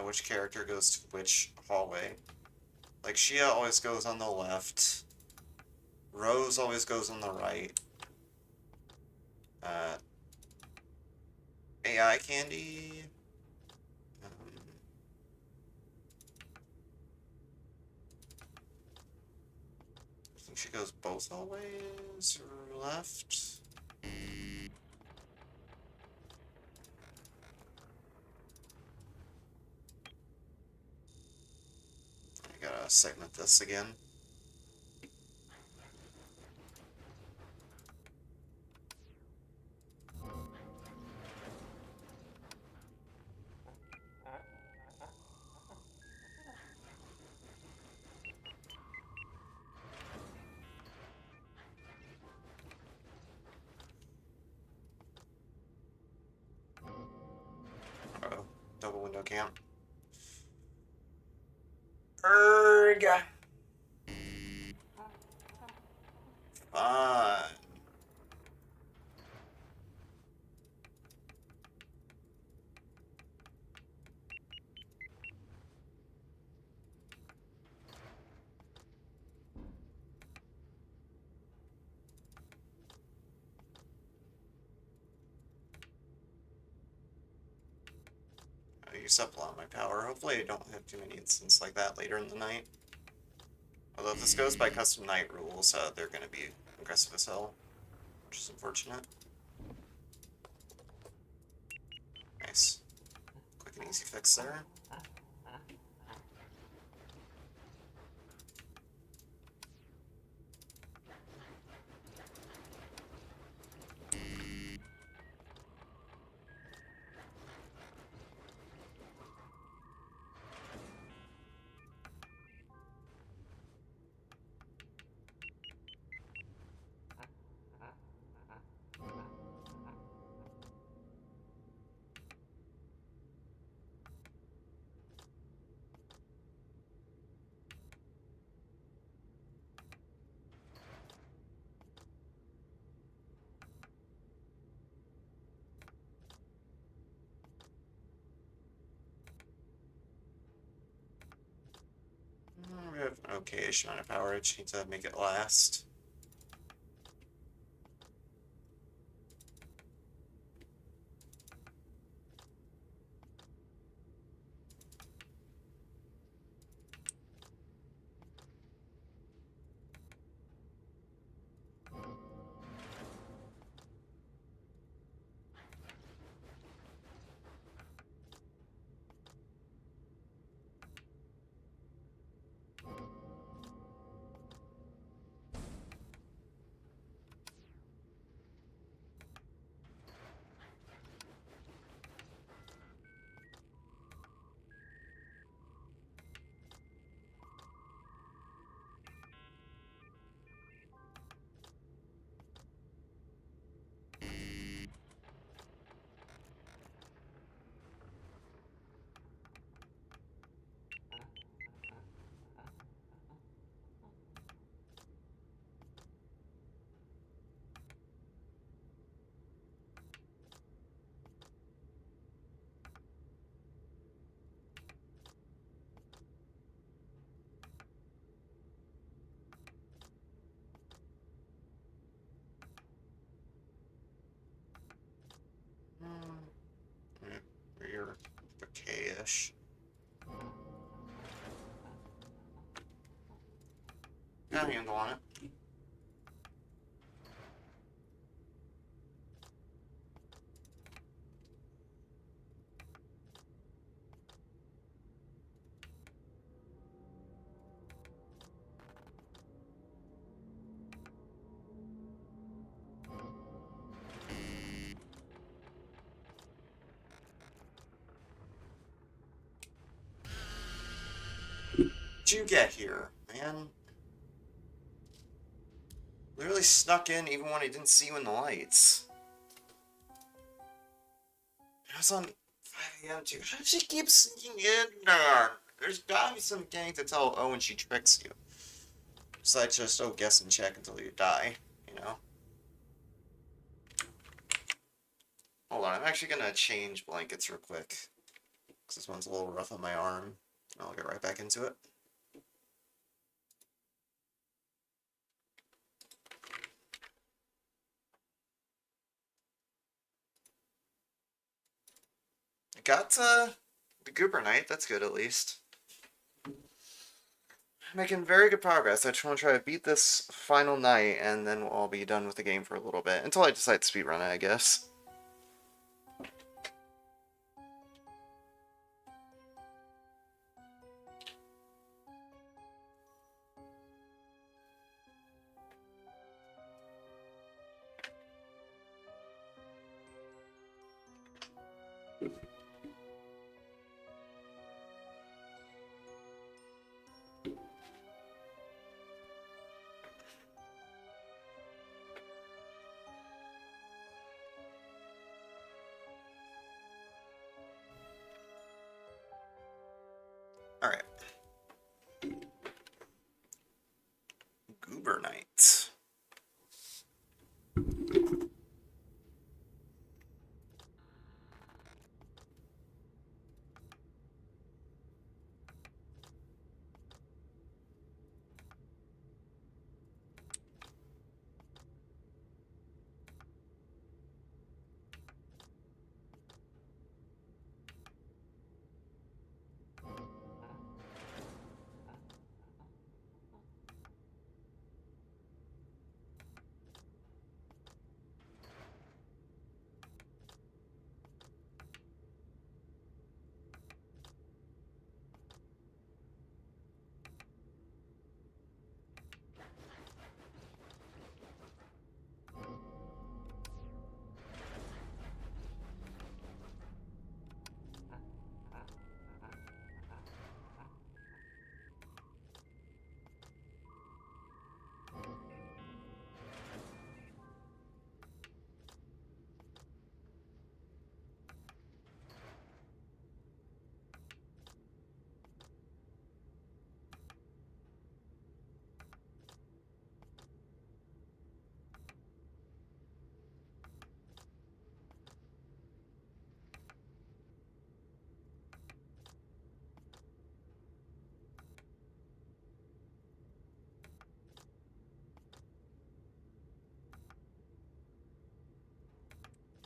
which character goes to which hallway. Like, Shia always goes on the left. Rose always goes on the right. Uh, AI Candy... I think she goes both hallways or left. I gotta segment this again. Uh-oh. Double window camp. Erg! Fun. I used up a lot of my power. Hopefully I don't have too many instances like that later in the night. Although if this goes by custom night rules, they're gonna be aggressive as hell, which is unfortunate. Nice. Quick and easy fix there. We have an okay-ish amount of power. I just need to make it last. We're okay-ish. Got a handle on it. Did you get here, man? Literally snuck in even when I didn't see you in the lights. I was on 5 a.m. too. How does she keep sneaking in there? There's gotta be some gang to tell Owen she tricks you. Besides just, oh, guess and check until you die, you know? Hold on, I'm actually gonna change blankets real quick. Because this one's a little rough on my arm. I'll get right back into it. I got the Goober Knight, that's good at least. Making very good progress. I just want to try to beat this final night, and then I'll be done with the game for a little bit. Until I decide to speedrun it, I guess. Alright. Goober Knight.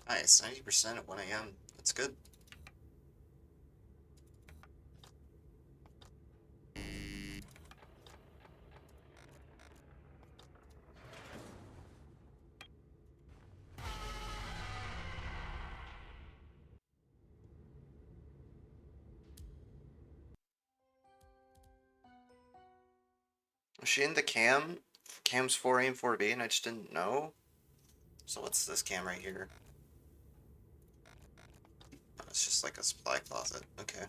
Nice, 90% at 1 a.m. That's good. Was she in the cam? Cam's 4A and 4B, and I just didn't know? So what's this cam right here? Oh, it's just like a supply closet. Okay.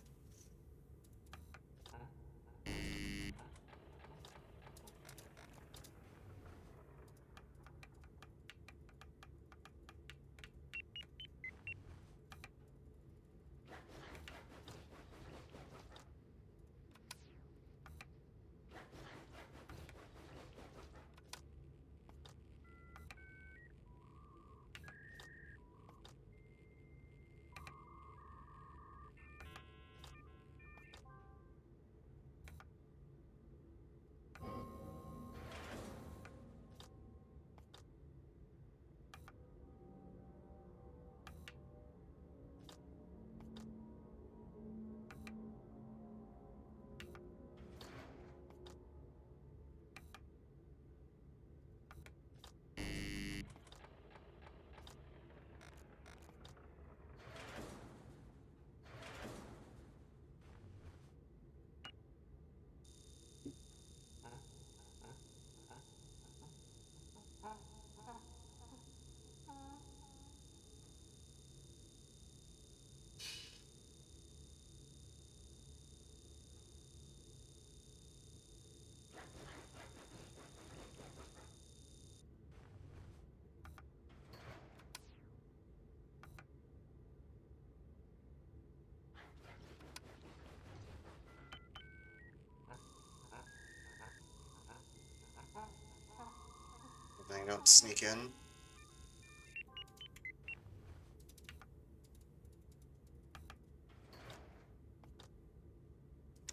sneak in.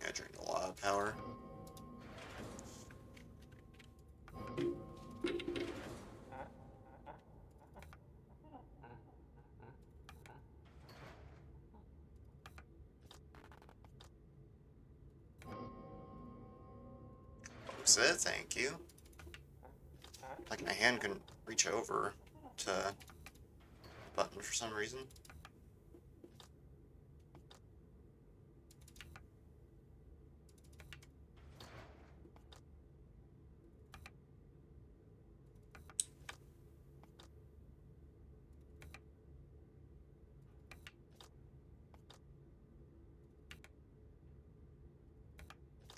I drained a lot of power. That was it, thank you. Like my hand couldn't reach over to the button for some reason.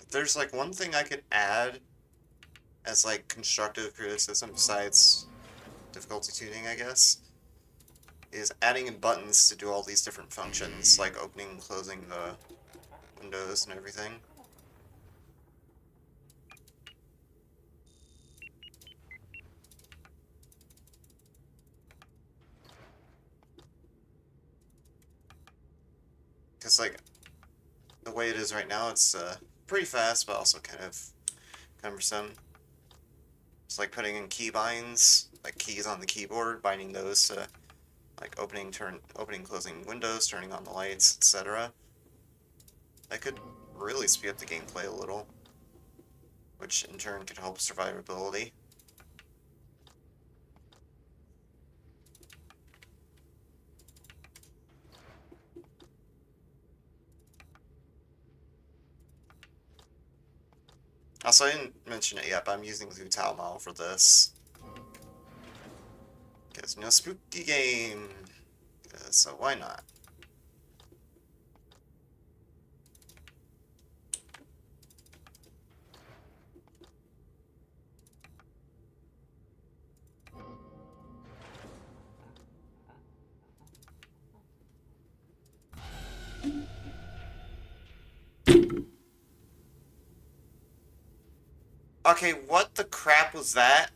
If there's like one thing I could add as like constructive criticism besides difficulty tuning, I guess, is adding in buttons to do all these different functions, like opening and closing the windows and everything. Because like the way it is right now, it's pretty fast, but also kind of cumbersome. It's like putting in key binds, like keys on the keyboard, binding those to like opening, closing windows, turning on the lights, etc. That could really speed up the gameplay a little, which in turn could help survivability. Also, I didn't mention it yet, but I'm using the Tao model for this. Because, you know, spooky game. So why not? Okay, what the crap was that?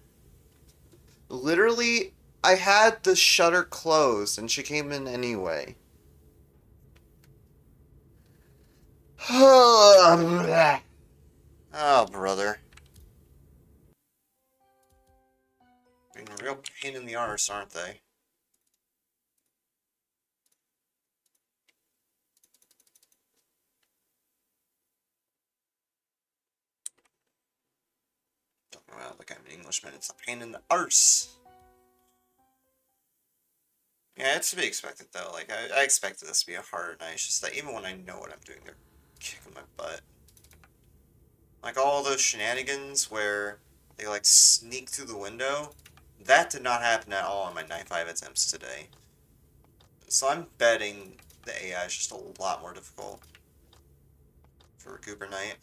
Literally, I had the shutter closed and she came in anyway. Oh, brother. Being a real pain in the arse, aren't they? Talking about like I'm an Englishman, it's a pain in the arse. Yeah, it's to be expected though. Like I expected this to be a harder night. It's just that even when I know what I'm doing, they're kicking my butt. Like all those shenanigans where they like sneak through the window, that did not happen at all in my Night 5 attempts today. So I'm betting the AI is just a lot more difficult for Goober Knight.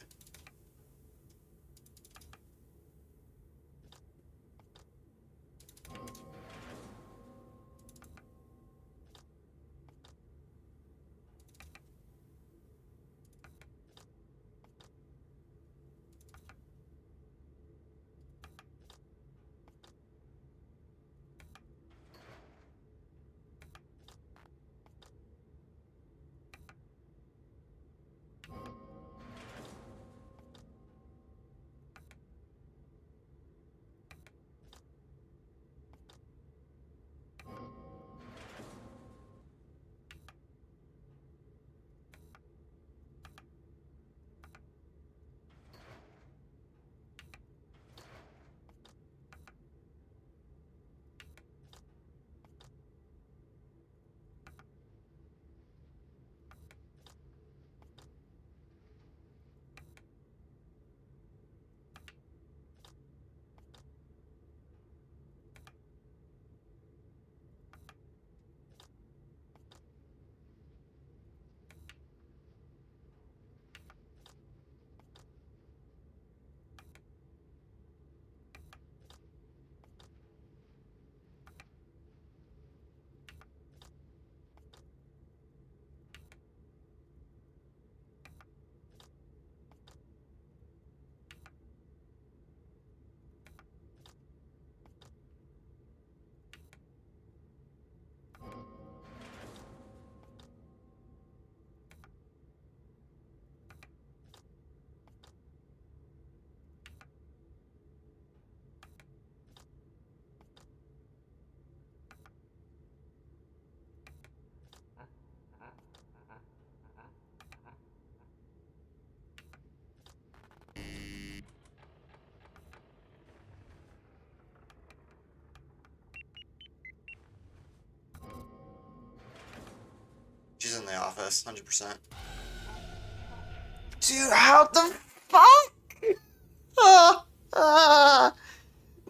She's in the office, 100%. Dude, how the fuck? Ah, ah,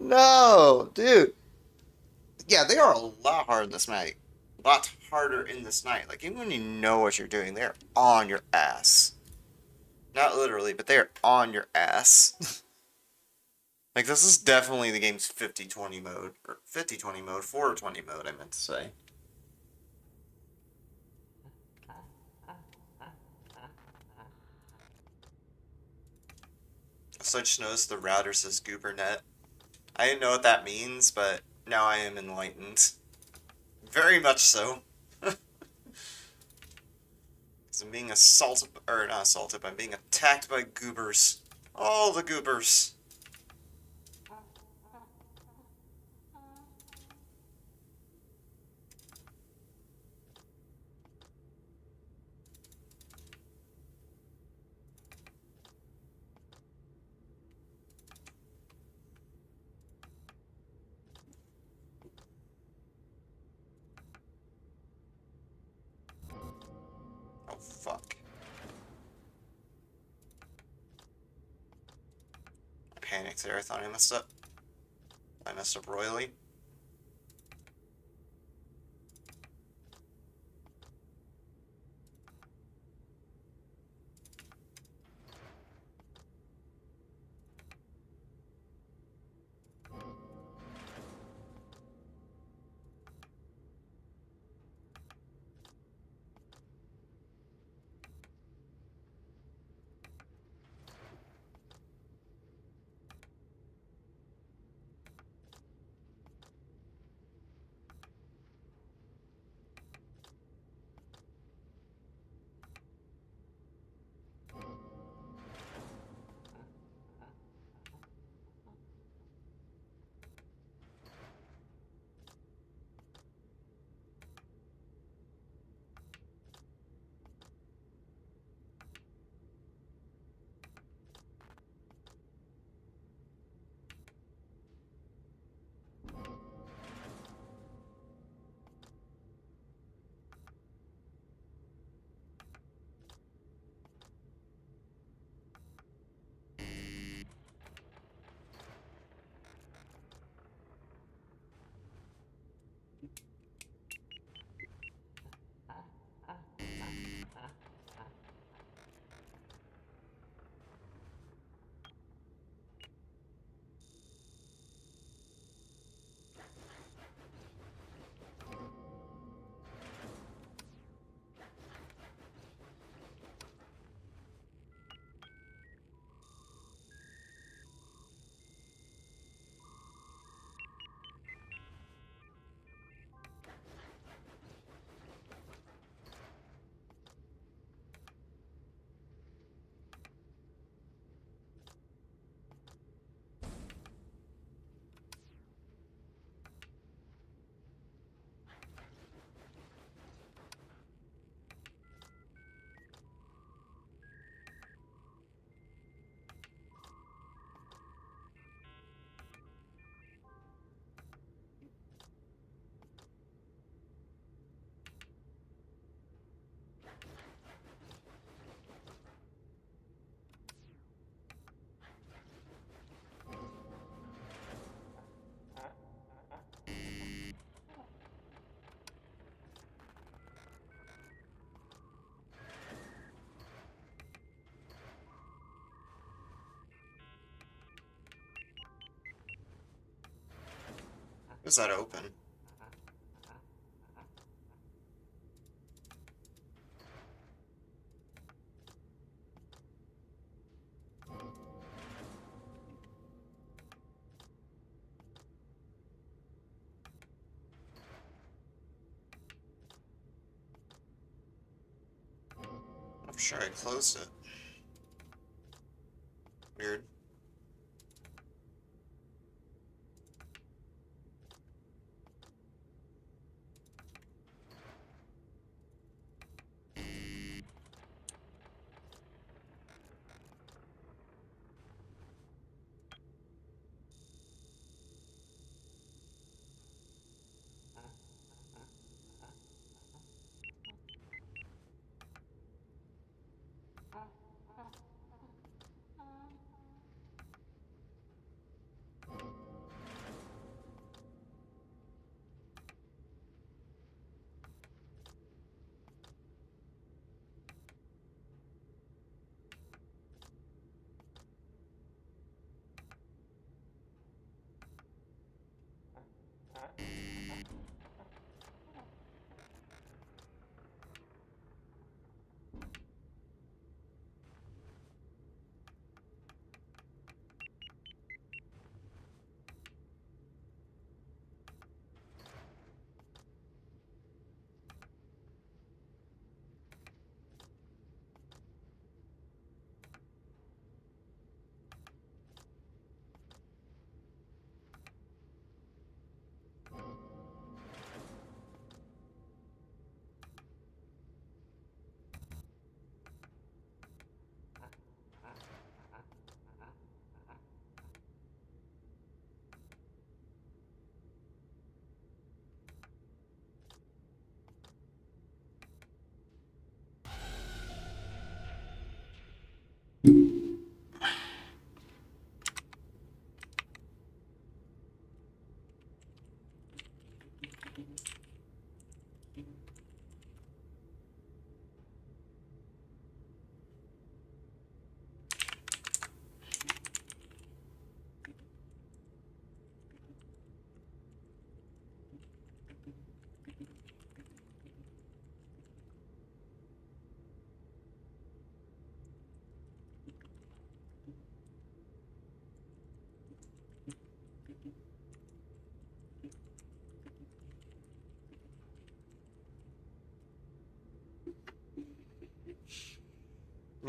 no, dude. Yeah, they are a lot harder in this night. A lot harder in this night. Like, even when you know what you're doing, they're on your ass. Not literally, but they're on your ass. Like, this is definitely the game's 50-20 mode. Or 50-20 mode, 4-20 mode, I meant to say. So I just noticed the router says GooberNet. I didn't know what that means, but now I am enlightened. Very much so. Because I'm being assaulted, or not assaulted, but I'm being attacked by goobers. All the goobers. Oh, fuck. I panicked there. I thought I messed up. I messed up royally. Is that open? I'm sure I closed it. Weird.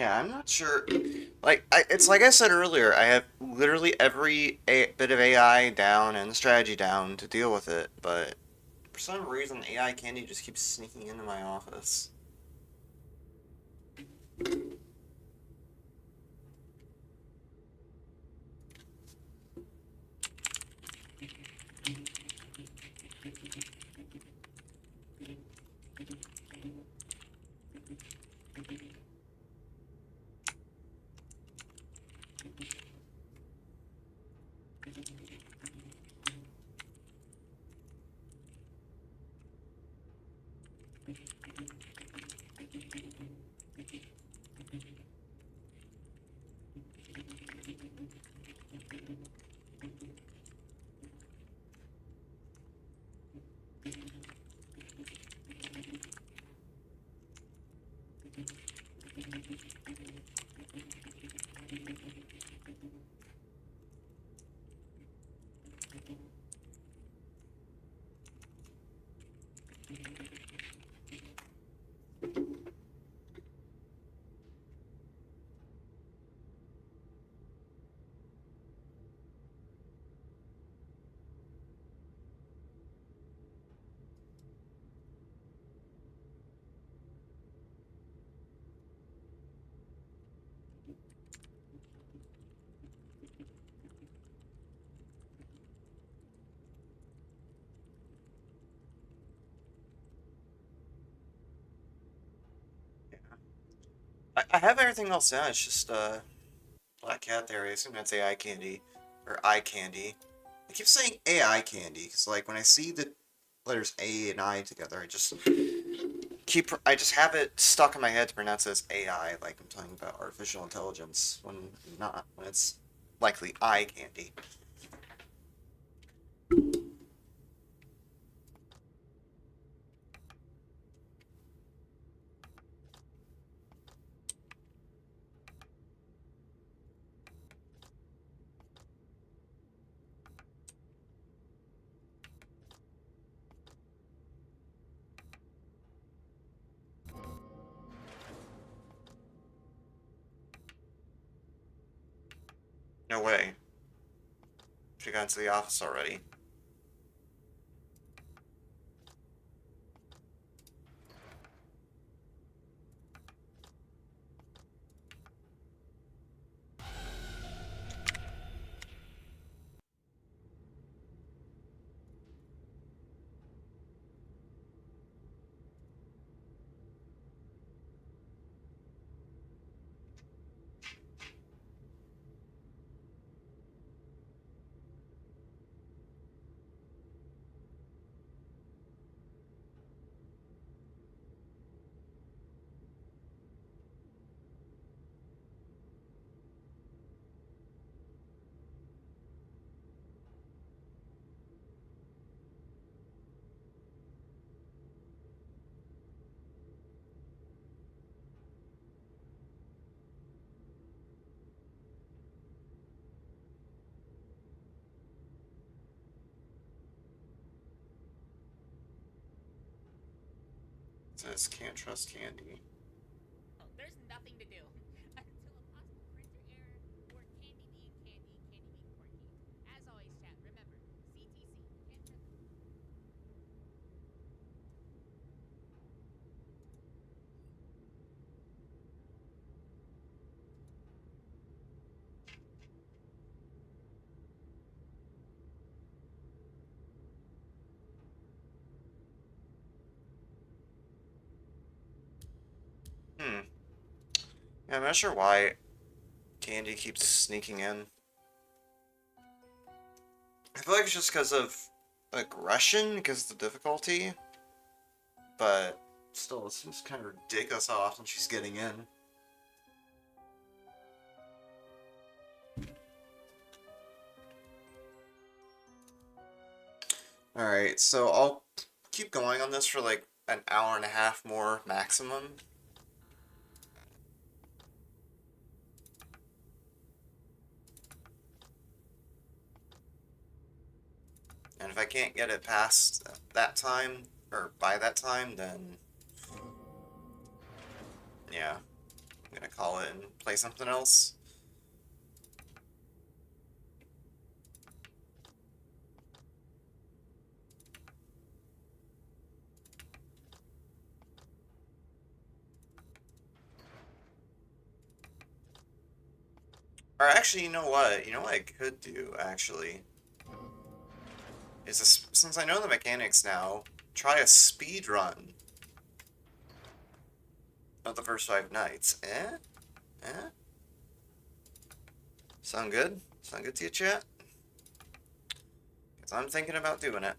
Yeah, I'm not sure. Like, it's like I said earlier, I have literally every bit of AI down and strategy down to deal with it, but for some reason, AI candy just keeps sneaking into my office. I have everything else down. It's just Black Cat there. I assume that's AI candy or eye candy. I keep saying AI candy because like when I see the letters A and I together, I just have it stuck in my head to pronounce it as AI, like I'm talking about artificial intelligence when not when it's likely eye candy. No way. She got into the office already. It says can't trust candy. Oh, there's nothing to do until a possible printer error or candy being candy, candy being quirky. As always, chat, remember, CTC, can't trust. Hmm. Yeah, I'm not sure why candy keeps sneaking in. I feel like it's just because of aggression, because of the difficulty, but still, it seems kind of ridiculous how often she's getting in. Alright, so I'll keep going on this for like an hour and a half more maximum. And if I can't get it past that time, or by that time, then yeah. I'm gonna call it and play something else. Or actually, you know what? You know what I could do, actually? Is this, since I know the mechanics now, try a speed run of the first 5 nights. Eh? Eh? Sound good? Sound good to you, chat? Because I'm thinking about doing it.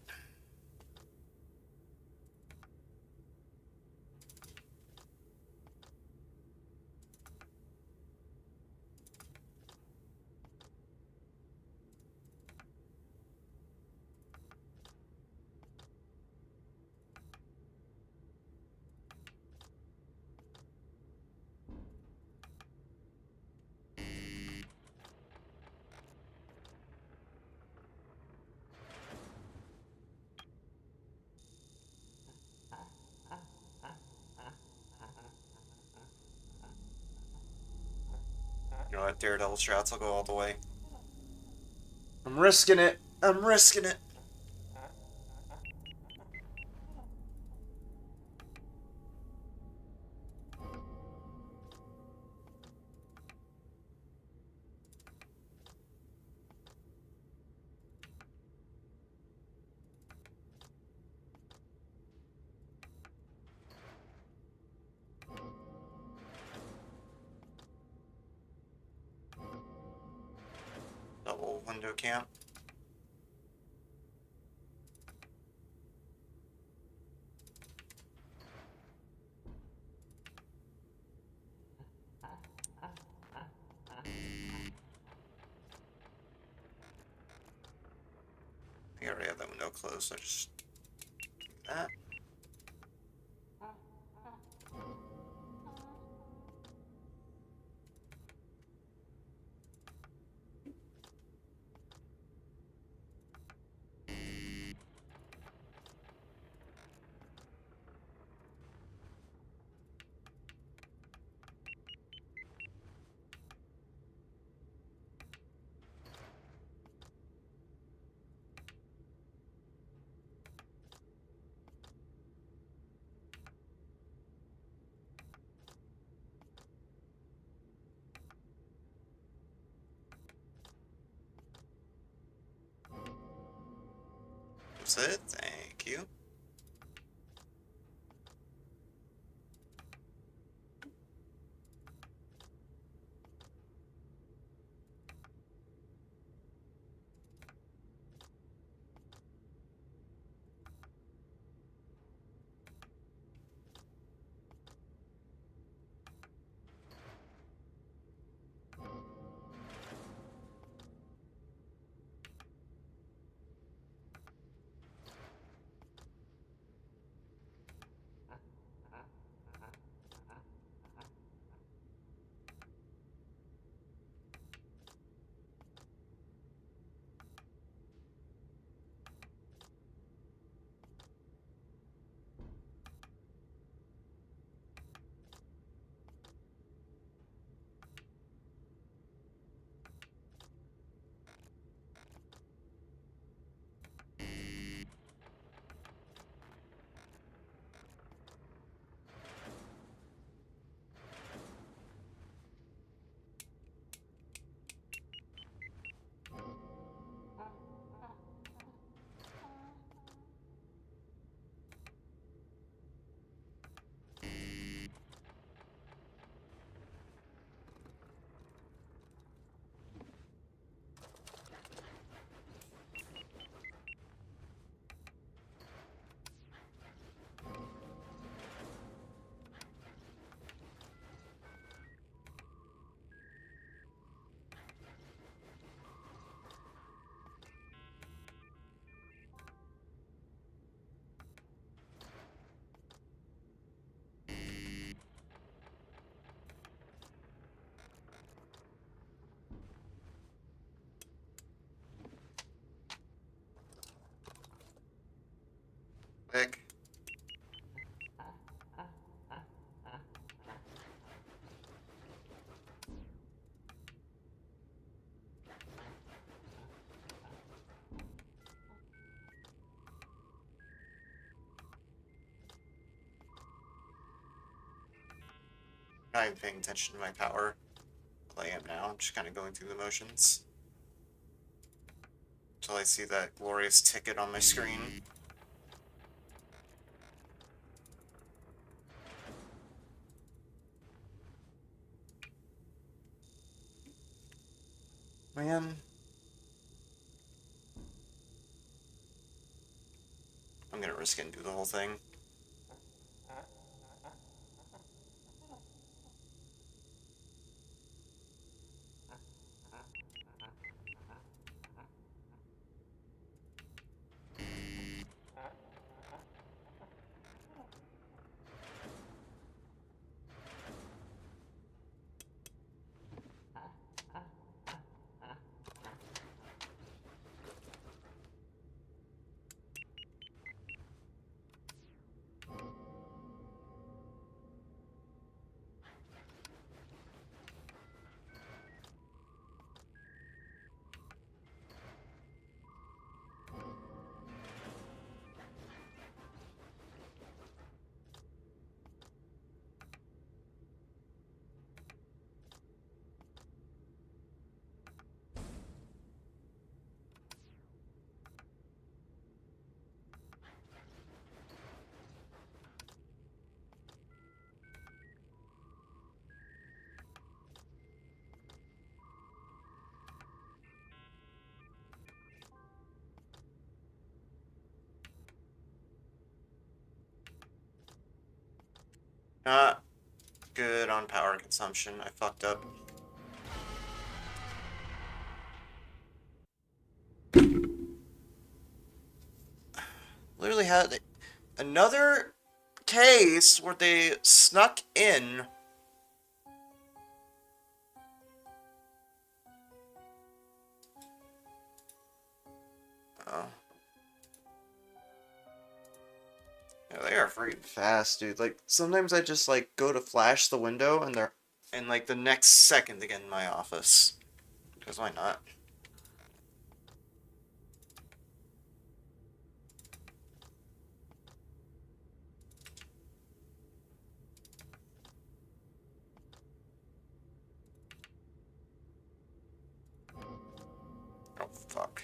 You know what? Daredevil shots, I'll go all the way. I'm risking it. I'm risking it. Double window camp. I think I already have that window closed, so I just do that. That's it. Thank you. not even paying attention to my power like I am now. I'm just kind of going through the motions until I see that glorious ticket on my screen. Man. I'm gonna risk it and do the whole thing. Not good on power consumption. I fucked up. Literally had another case where they snuck in. Oh. Yeah, they are freaking fast, dude. Like, sometimes I just, like, go to flash the window and they're in, like, the next second to get in my office. Because why not? Oh, fuck.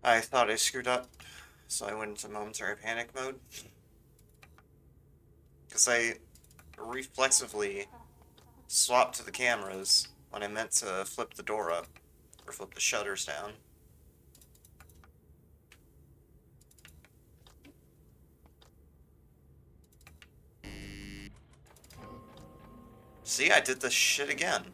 I thought I screwed up, so I went into momentary panic mode. Because I reflexively swapped to the cameras when I meant to flip the door up, or flip the shutters down. See, I did this shit again.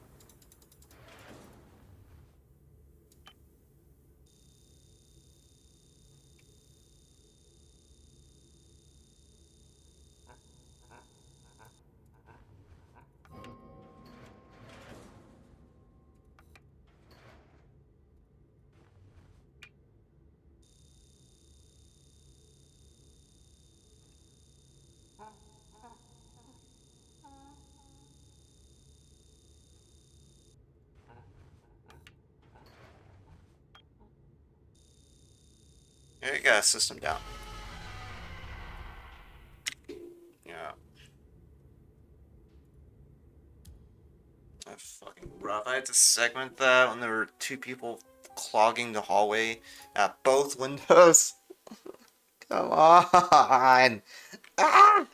Yeah, you got a system down. Yeah. That's fucking rough. I had to segment that when there were two people clogging the hallway at both windows. Come on! Ah!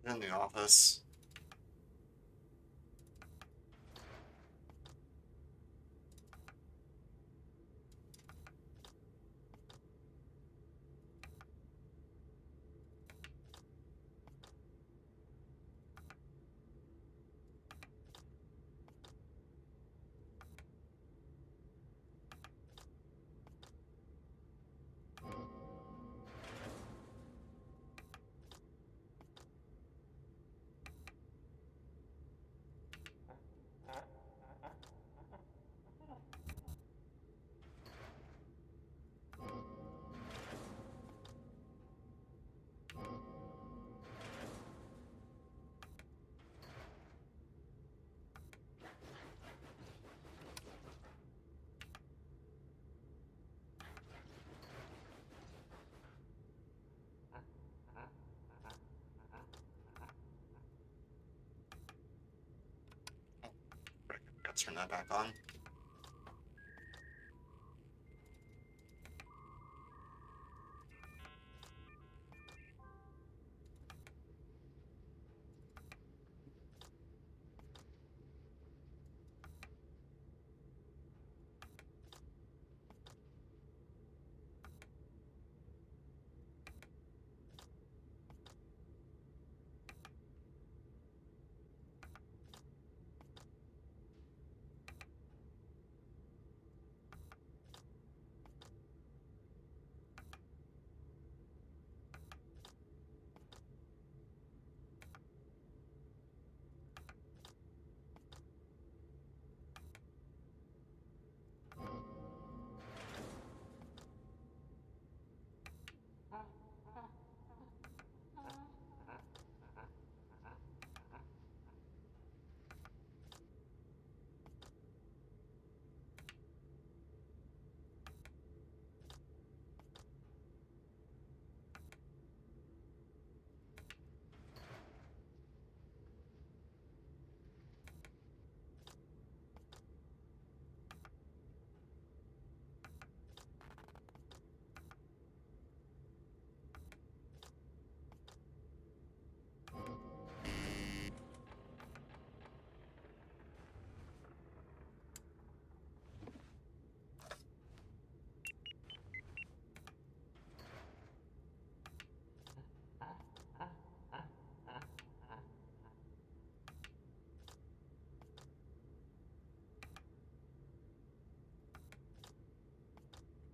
In the office. Gotta turn that back on.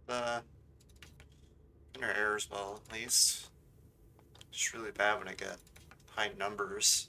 The inner errors, well, at least. It's really bad when I get high numbers.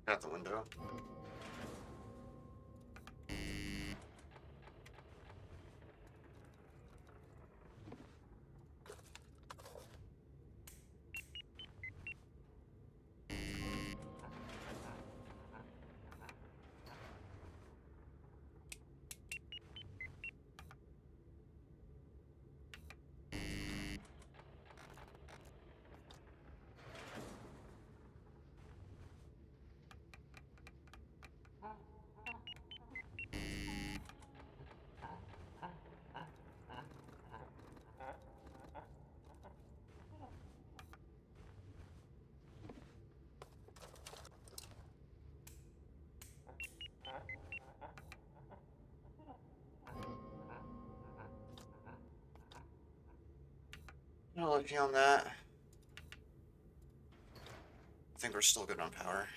Out the window. I'll look you on that. I think we're still good on power.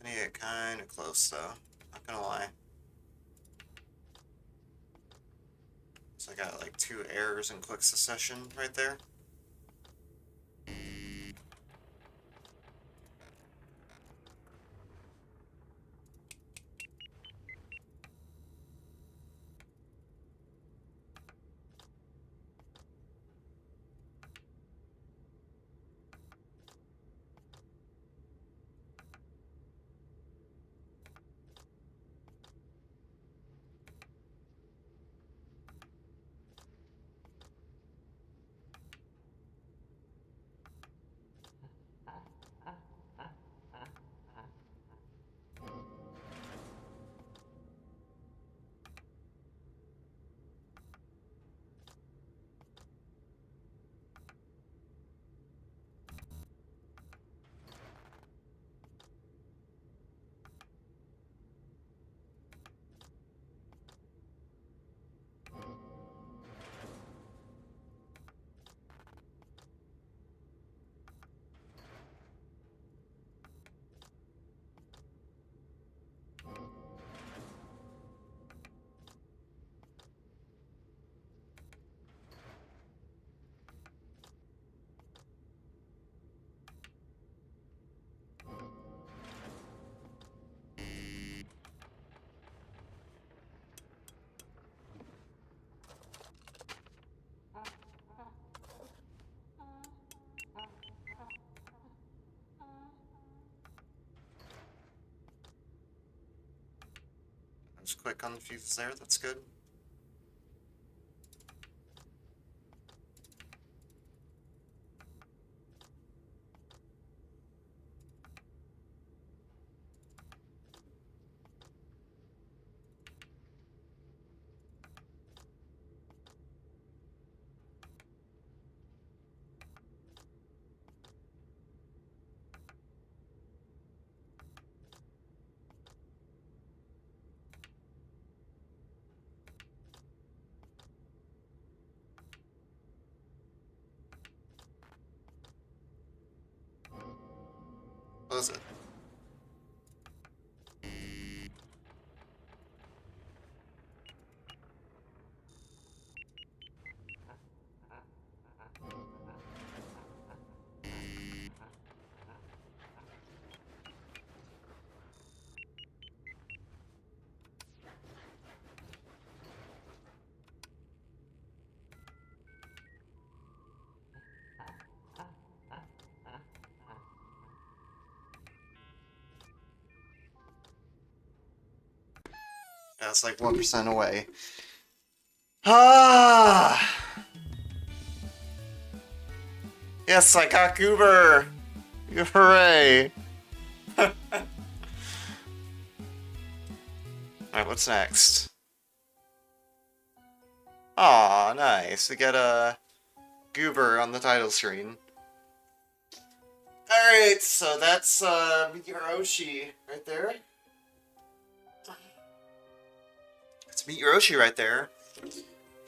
Gonna get kind of close though. Not gonna lie. So I got like 2 errors in quick succession right there. I was quick on the fuses there, that's good. What was it? Yeah, it's like 1% away. Ah! Yes, I got Goober! Hooray! Alright, what's next? Aw, nice. We get a Goober on the title screen. Alright, so that's your Oshi right there. Let's meet your Oshi right there.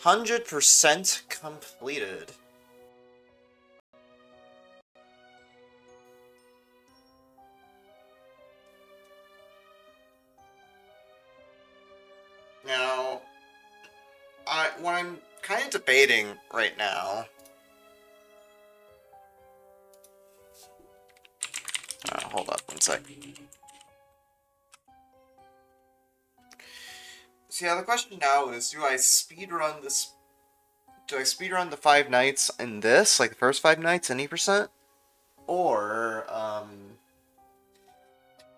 100% completed. Now, what I'm kind of debating right now. Hold up one sec. So yeah, the question now is, do I speedrun this? Do I speedrun the 5 nights in this, like the first 5 nights, any percent? Or,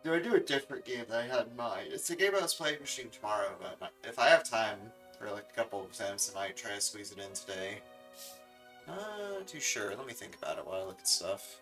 do I do a different game that I had in mind? It's a game I was playing Machine tomorrow, but if I have time for like a couple of exams tonight, try to squeeze it in today. Not too sure. Let me think about it while I look at stuff.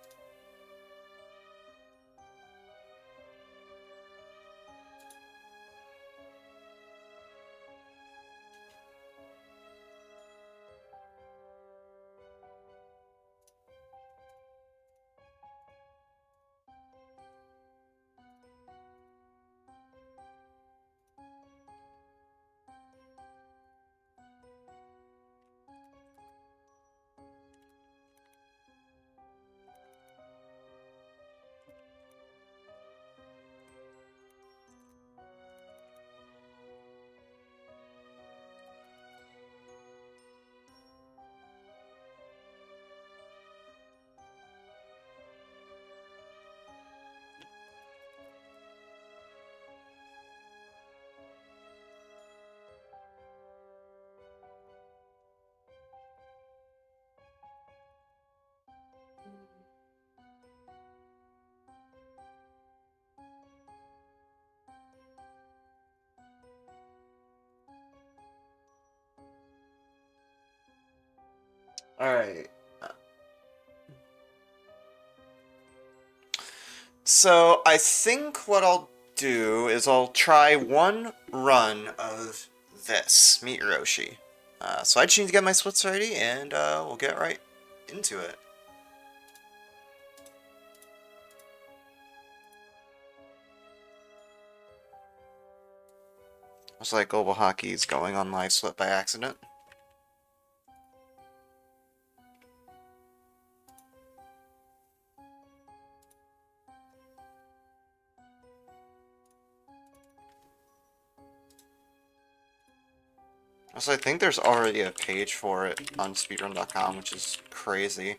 Alright. So I think what I'll do is I'll try one run of this, Meet Your Oshi. So I just need to get my splits ready, and we'll get right into it. Looks like Global Hockey is going on live split by accident. Also, I think there's already a page for it on speedrun.com, which is crazy.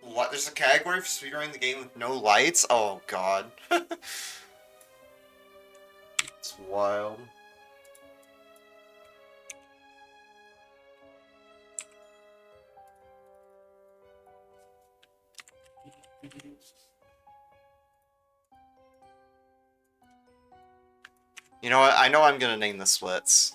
What? There's a category for speedrunning the game with no lights? Oh, God. It's wild. You know what? I know I'm gonna name the splits.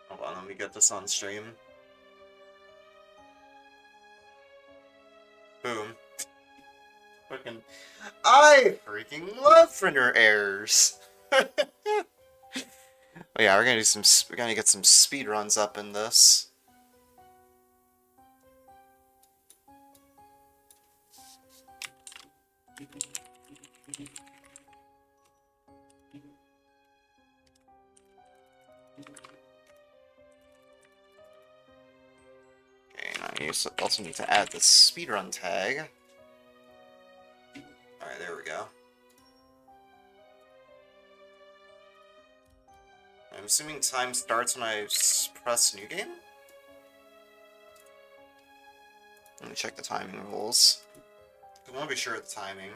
Hold on, let me get this on stream. Boom. Fucking. I freaking love printer errors! Oh yeah, we're gonna get some speed runs up in this. Okay, now you also need to add the speedrun tag. Alright, there we go. I'm assuming time starts when I press new game? Let me check the timing rules. I want to be sure of the timing.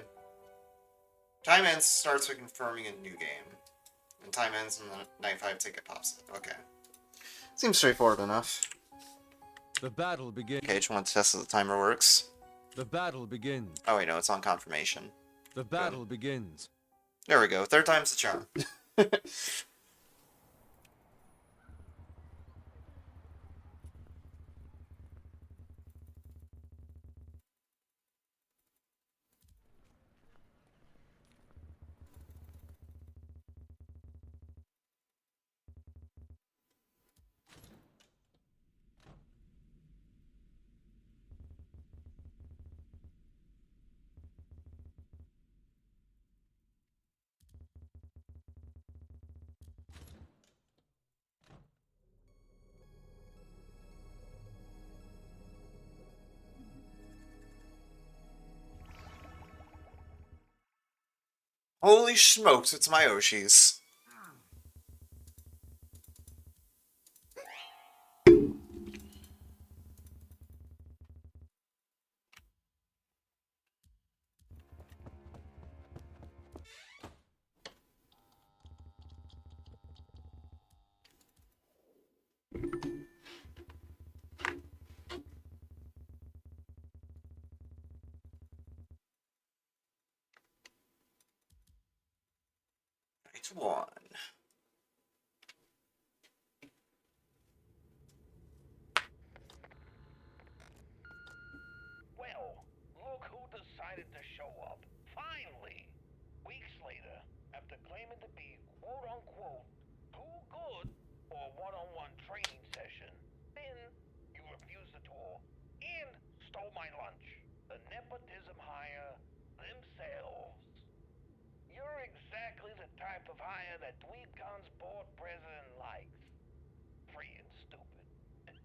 Time ends starts with confirming a new game. And time ends when the 95 ticket pops up. Okay. Seems straightforward enough. The battle begins. Okay, just want to test if the timer works. The battle begins. Oh wait, no, it's on confirmation. The battle begins. There we go. Third time's the charm. Holy smokes, it's my Oshis. It's one. Well, look who decided to show up. Finally! Weeks later, after claiming to be quote-unquote too good for a one-on-one training session, then you refused the tour and stole my lunch. The nepotism hire themselves. You're exactly the type of hire that DweebCon's board president likes. Free and stupid. It's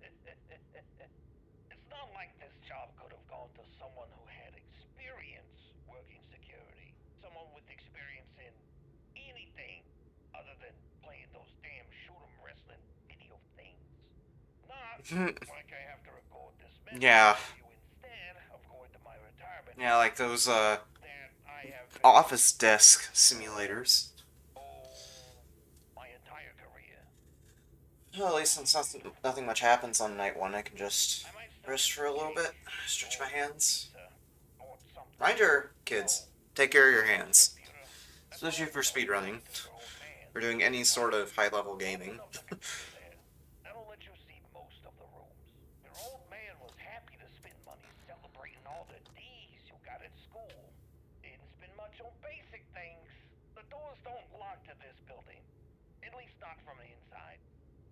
not like this job could have gone to someone who had experience working security. Someone with experience in anything other than playing those damn shoot 'em wrestling video things. Not like I have to record this message Yeah. to you instead of going to my retirement. Yeah, like those I have office desk simulators. oh, my entire career. Well, at least since nothing much happens on night one, I can just I might start rest a for a little cake bit, stretch my or hands. pizza or something. Mind your kids. No, Take care of your not the hands, computer. That's especially all for for speedrunning the grown man. or doing any sort of high-level Open gaming. up the computer there. That'll let you see most of the rooms. Your old man was happy to spend money celebrating all the D's you got at school. Didn't spend much on basic things. The doors don't lock to this building. At least not from the inside.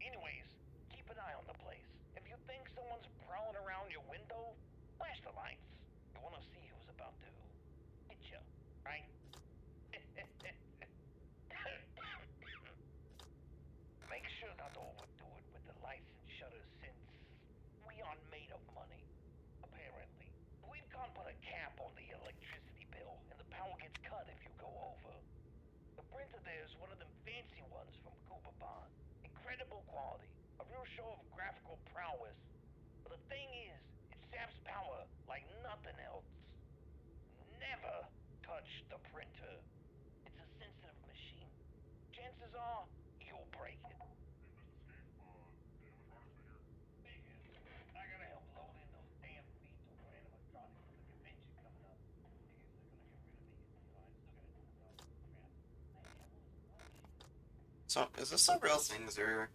Anyways, keep an eye on the place. If you think someone's prowling around your window, flash the lights. You want to see who's about to hit you, right? Make sure not to overdo it with the license shutters since we aren't made of money, apparently. We've gone put a cap on the electricity bill, and the power gets cut if you go over. The printer there is one of them fancy ones from Bond. Incredible quality, a real show of graphical prowess. But the thing is, it saps power like nothing else. Never touch the printer. It's a sensitive machine. Chances are you'll break it. I gotta help load in those damn feeds over animatronics for the convention coming up. Figures they're gonna get rid of me. I still gotta do the crap. So, is this a real thing? Is there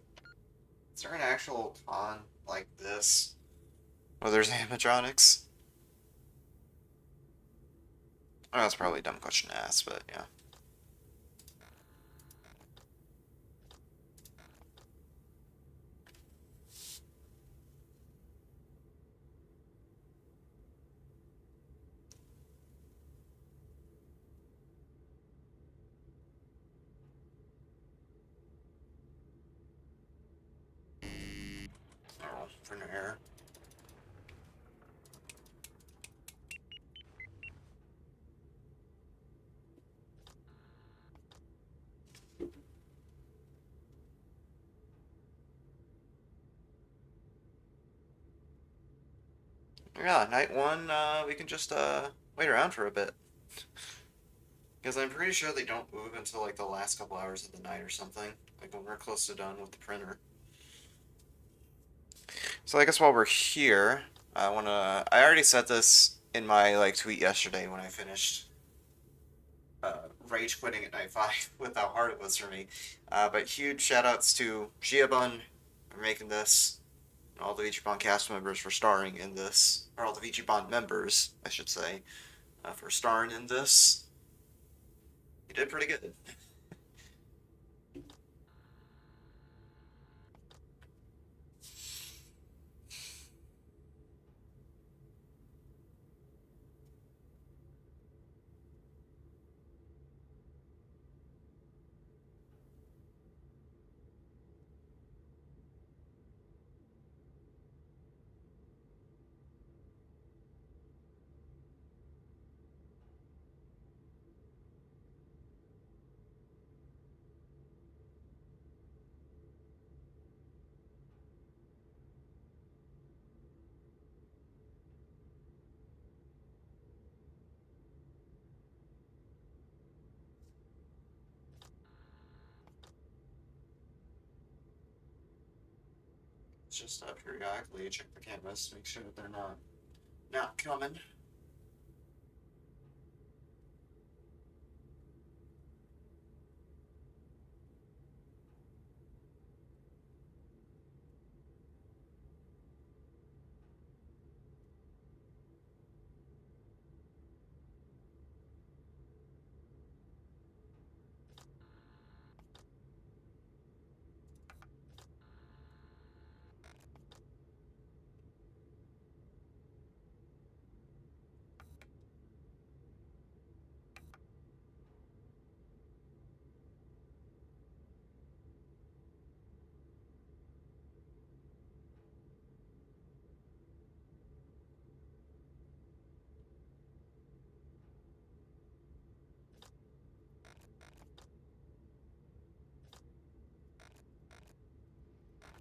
an actual con like this? Where there's animatronics? I know that's probably a dumb question to ask, but yeah. Oh, for an error. Yeah, night one, we can just, wait around for a bit. Because I'm pretty sure they don't move until, like, the last couple hours of the night or something. Like, when we're close to done with the printer. So I guess while we're here, I already said this in my, like, tweet yesterday when I finished, rage quitting at night 5 with how hard it was for me. But huge shout outs to Giabun for making this, and all the Ichiban cast members for starring in this, or all the Ichiban members, I should say, for starring in this. You did pretty good. It's just periodically check the cameras to make sure that they're not coming.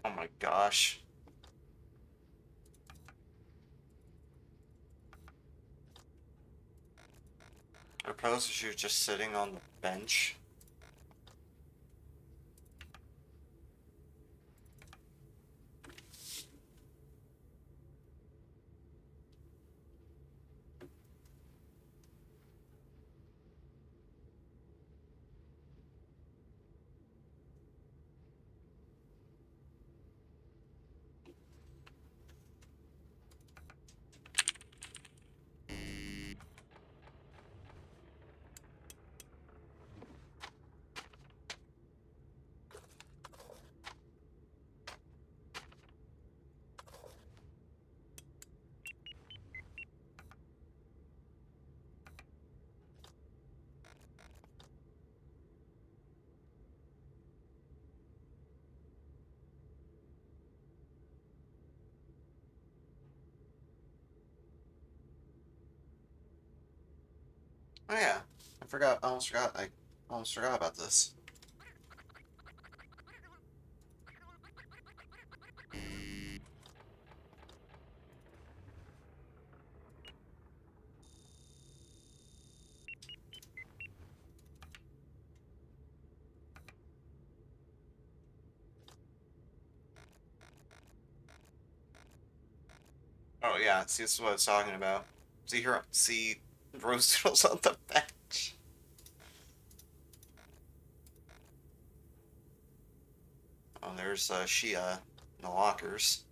Oh my gosh. I propose that you're just sitting on the bench. Oh yeah, I forgot. I almost forgot. I almost forgot about this. Oh yeah, see, this is what I was talking about. See here, see Rose Noodles on the bench. Oh, there's Shia in the lockers.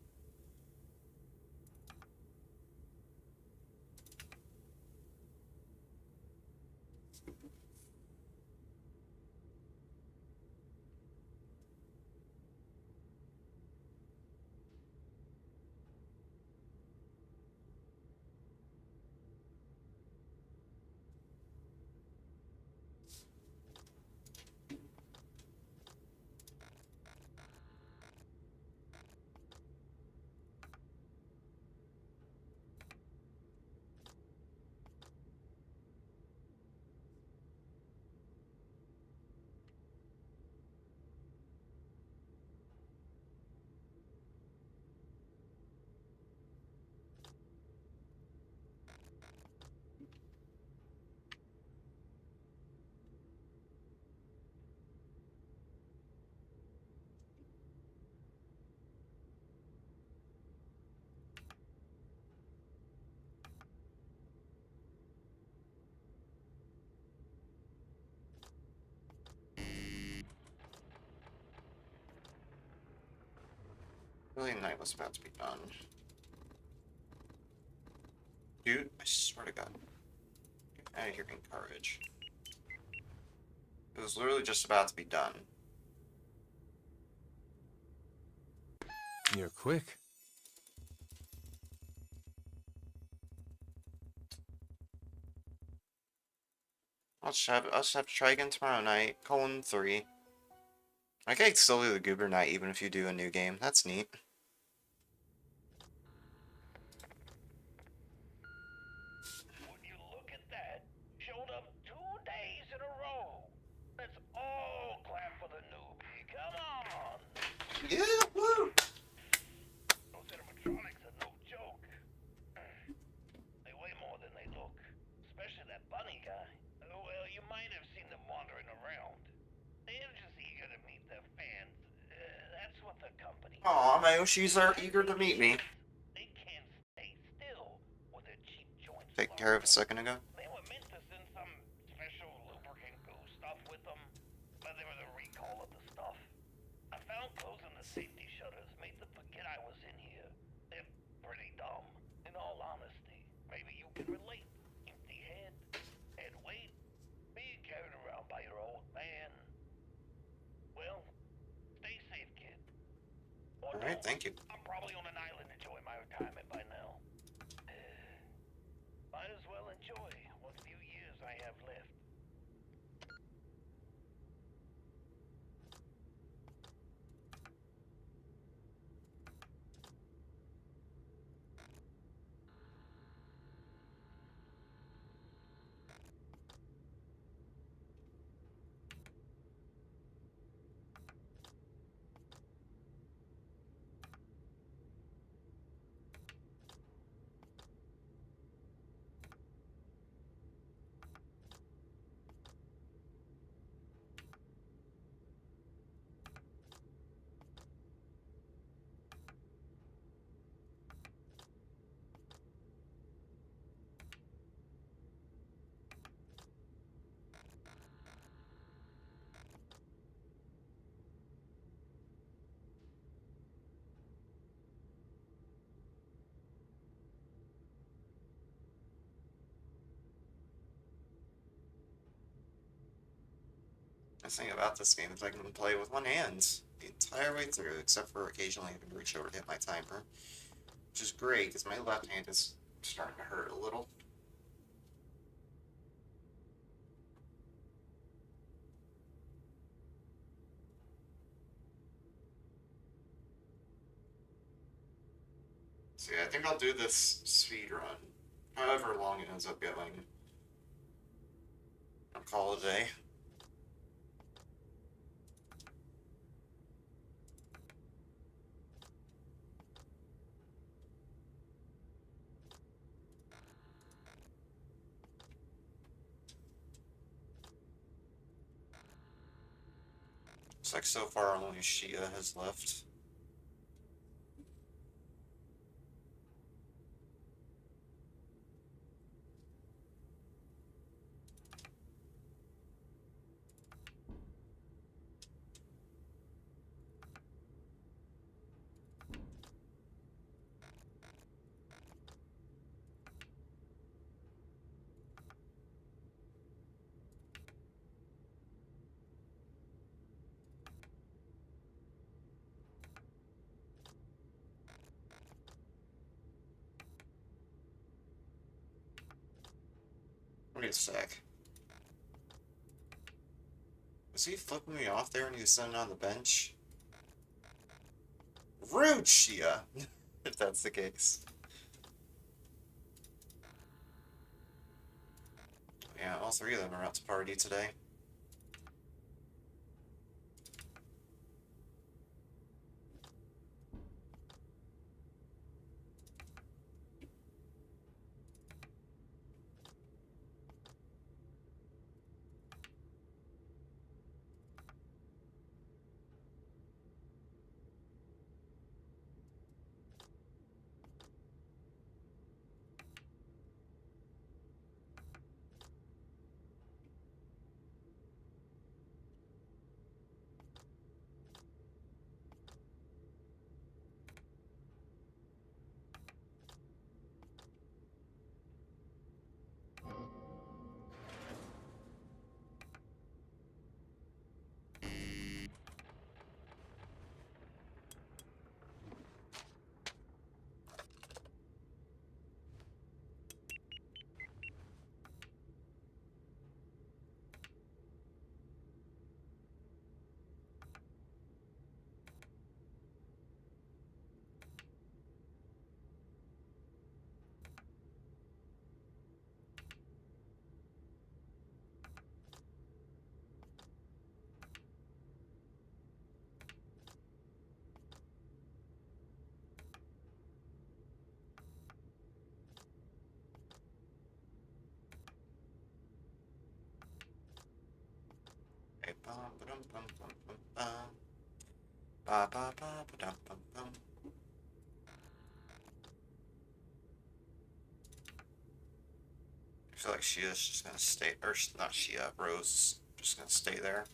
Really, night was about to be done. Dude, I swear to God. Get out of here, encourage. It was literally just about to be done. You're quick. I'll just have to try again tomorrow night. Colon 3. I can still do the Goober Night even if you do a new game. That's neat. Would you look at that? Showed up 2 days in a row. Let's all clap for the newbie. Come on. Yeah, woo! Those animatronics are no joke. They weigh more than they look. Especially that bunny guy. Well, you might have seen them wandering around. They're just eager to meet their fans. That's what the company Aw, my Oshis are eager to meet me. They can't stay still with their cheap joints. Taken care of a second ago. They were meant to send some special lubricant goo stuff with them, but there was a recall of the stuff. I found closing the safety shutters made them forget I was in here. They're pretty dumb, in all honesty. Maybe you can relate. Empty head, head weight, being carried around by your old man. Well, stay safe, kid. Or Alright, don't. thank you. I'm probably on an island enjoying my retirement by now. Might as well enjoy what few years I have left. The thing about this game is I can play with one hand the entire way through, except for occasionally I can reach over to hit my timer, which is great because my left hand is starting to hurt a little. So yeah, I think I'll do this speed run, however long it ends up going. I'll call it a day. Looks like so far only Shia has left. Wait a sec. Was he flipping me off there when he was sitting on the bench? Rude, Shia! If that's the case. Yeah, all three of them are out to party today. Hey, bum, ba-dum, bum, bum, bum, bum. Ba, ba, ba, ba-dum, bum, bum. I feel like Shia's just gonna stay, or not Shia, Rose, just gonna stay there.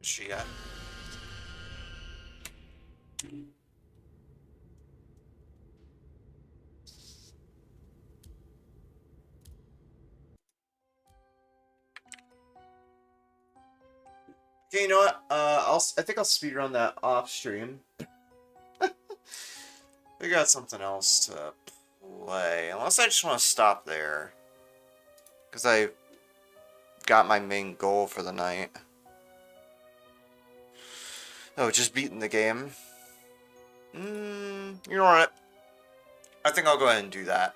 Shia. Okay, you know what? I think I'll speedrun that off stream. We got something else to play. Unless I just want to stop there. Because I got my main goal for the night. Oh, just beating the game. You know what? I think I'll go ahead and do that.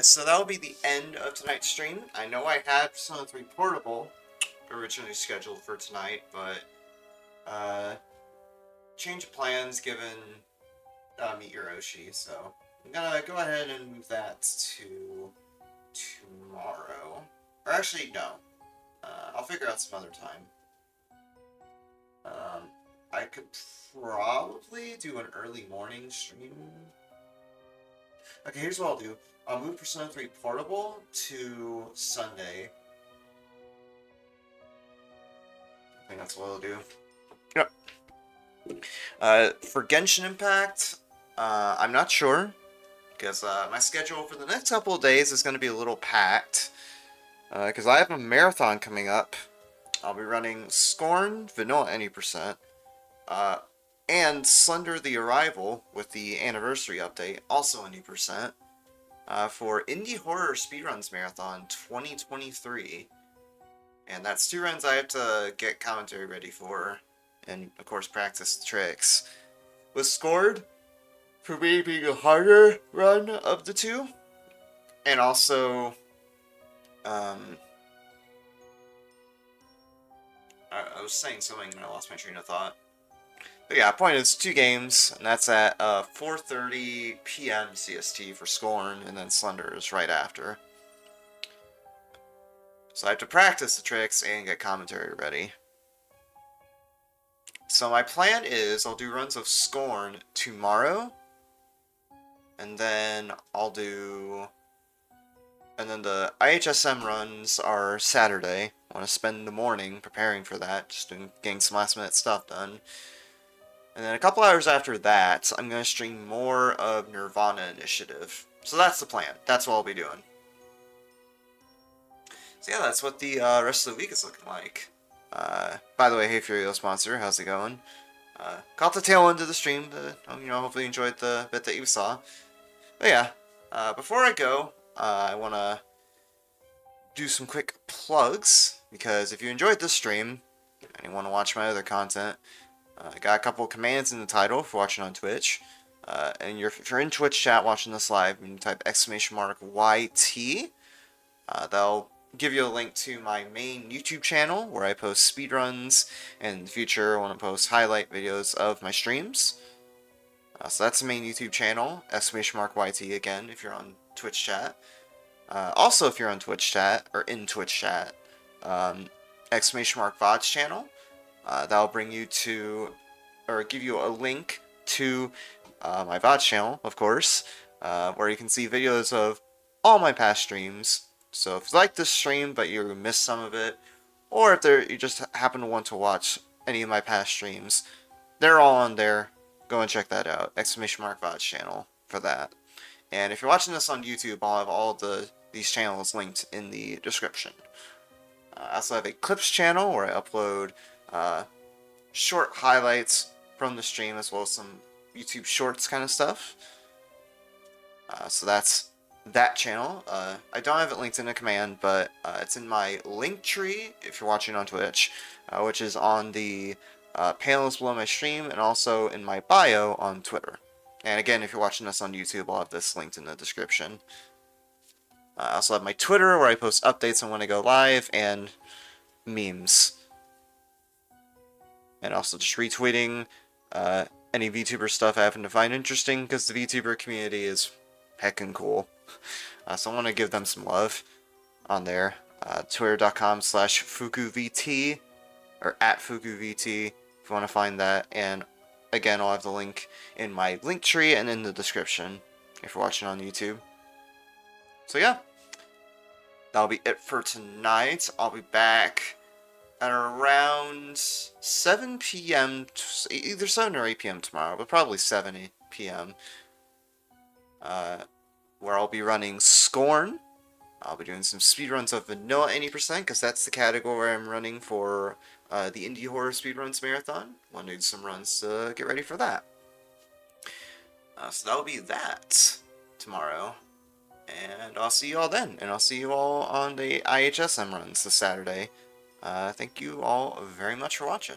So that will be the end of tonight's stream. I know I had Persona 3 Portable originally scheduled for tonight, but change of plans given Meet Your Oshi, so I'm gonna go ahead and move that to tomorrow. Or actually, no. I'll figure out some other time. I could probably do an early morning stream. Okay, here's what I'll do. I'll move Persona 3 Portable to Sunday. I think that's what I'll do. Yep. For Genshin Impact, I'm not sure. Because my schedule for the next couple of days is going to be a little packed. Because I have a marathon coming up. I'll be running Scorn, Vanilla Any Percent, and Slender the Arrival with the anniversary update, also Any Percent, for Indie Horror Speedruns Marathon 2023. And that's 2 runs I have to get commentary ready for, and of course practice the tricks. With Scored, for me being a harder run of the 2, and also, I was saying something and I lost my train of thought. But yeah, point is 2 games, and that's at 4:30 p.m. CST for Scorn, and then Slender is right after. So I have to practice the tricks and get commentary ready. So my plan is I'll do runs of Scorn tomorrow, and then the IHSM runs are Saturday. I want to spend the morning preparing for that, just getting some last minute stuff done. And then a couple hours after that, I'm going to stream more of Nirvana Initiative. So that's the plan. That's what I'll be doing. So yeah, that's what the rest of the week is looking like. By the way, hey Furio sponsor, how's it going? Caught the tail end of the stream, hopefully you enjoyed the bit that you saw. But yeah, before I go, I want to do some quick plugs, because if you enjoyed this stream, and you want to watch my other content, I got a couple commands in the title for watching on Twitch. And if you're in Twitch chat watching this live, you can type !YT. That'll give you a link to my main YouTube channel where I post speedruns, and in the future I want to post highlight videos of my streams. So that's the main YouTube channel, !YT again if you're on Twitch chat. Also, if you're on Twitch chat, or in Twitch chat, !VOD's channel. That'll bring you to, or give you a link to my VOD channel, of course, where you can see videos of all my past streams. So if you like this stream but you missed some of it, or if you just happen to want to watch any of my past streams, they're all on there. Go and check that out. !VOD's channel for that. And if you're watching this on YouTube, I'll have all these channels linked in the description. I also have a clips channel where I upload short highlights from the stream, as well as some YouTube shorts kind of stuff. So that's that channel. I don't have it linked in a command, but it's in my link tree if you're watching on Twitch, which is on the panels below my stream, and also in my bio on Twitter. And again, if you're watching this on YouTube, I'll have this linked in the description. I also have my Twitter, where I post updates on when I go live, and memes. And also just retweeting any VTuber stuff I happen to find interesting, because the VTuber community is heckin' cool. So I want to give them some love on there. Twitter.com/FukuVT, or @FukuVT, if you want to find that. And again, I'll have the link in my link tree and in the description if you're watching on YouTube. So yeah, that'll be it for tonight. I'll be back at around 7 p.m., either 7 or 8 p.m. tomorrow, but probably 7 p.m., where I'll be running Scorn. I'll be doing some speedruns of Vanilla Any Percent, because that's the category I'm running for the Indie Horror Speedruns Marathon. Want to do some runs to get ready for that. So that'll be that tomorrow. And I'll see you all then. And I'll see you all on the IHSM runs this Saturday. Thank you all very much for watching.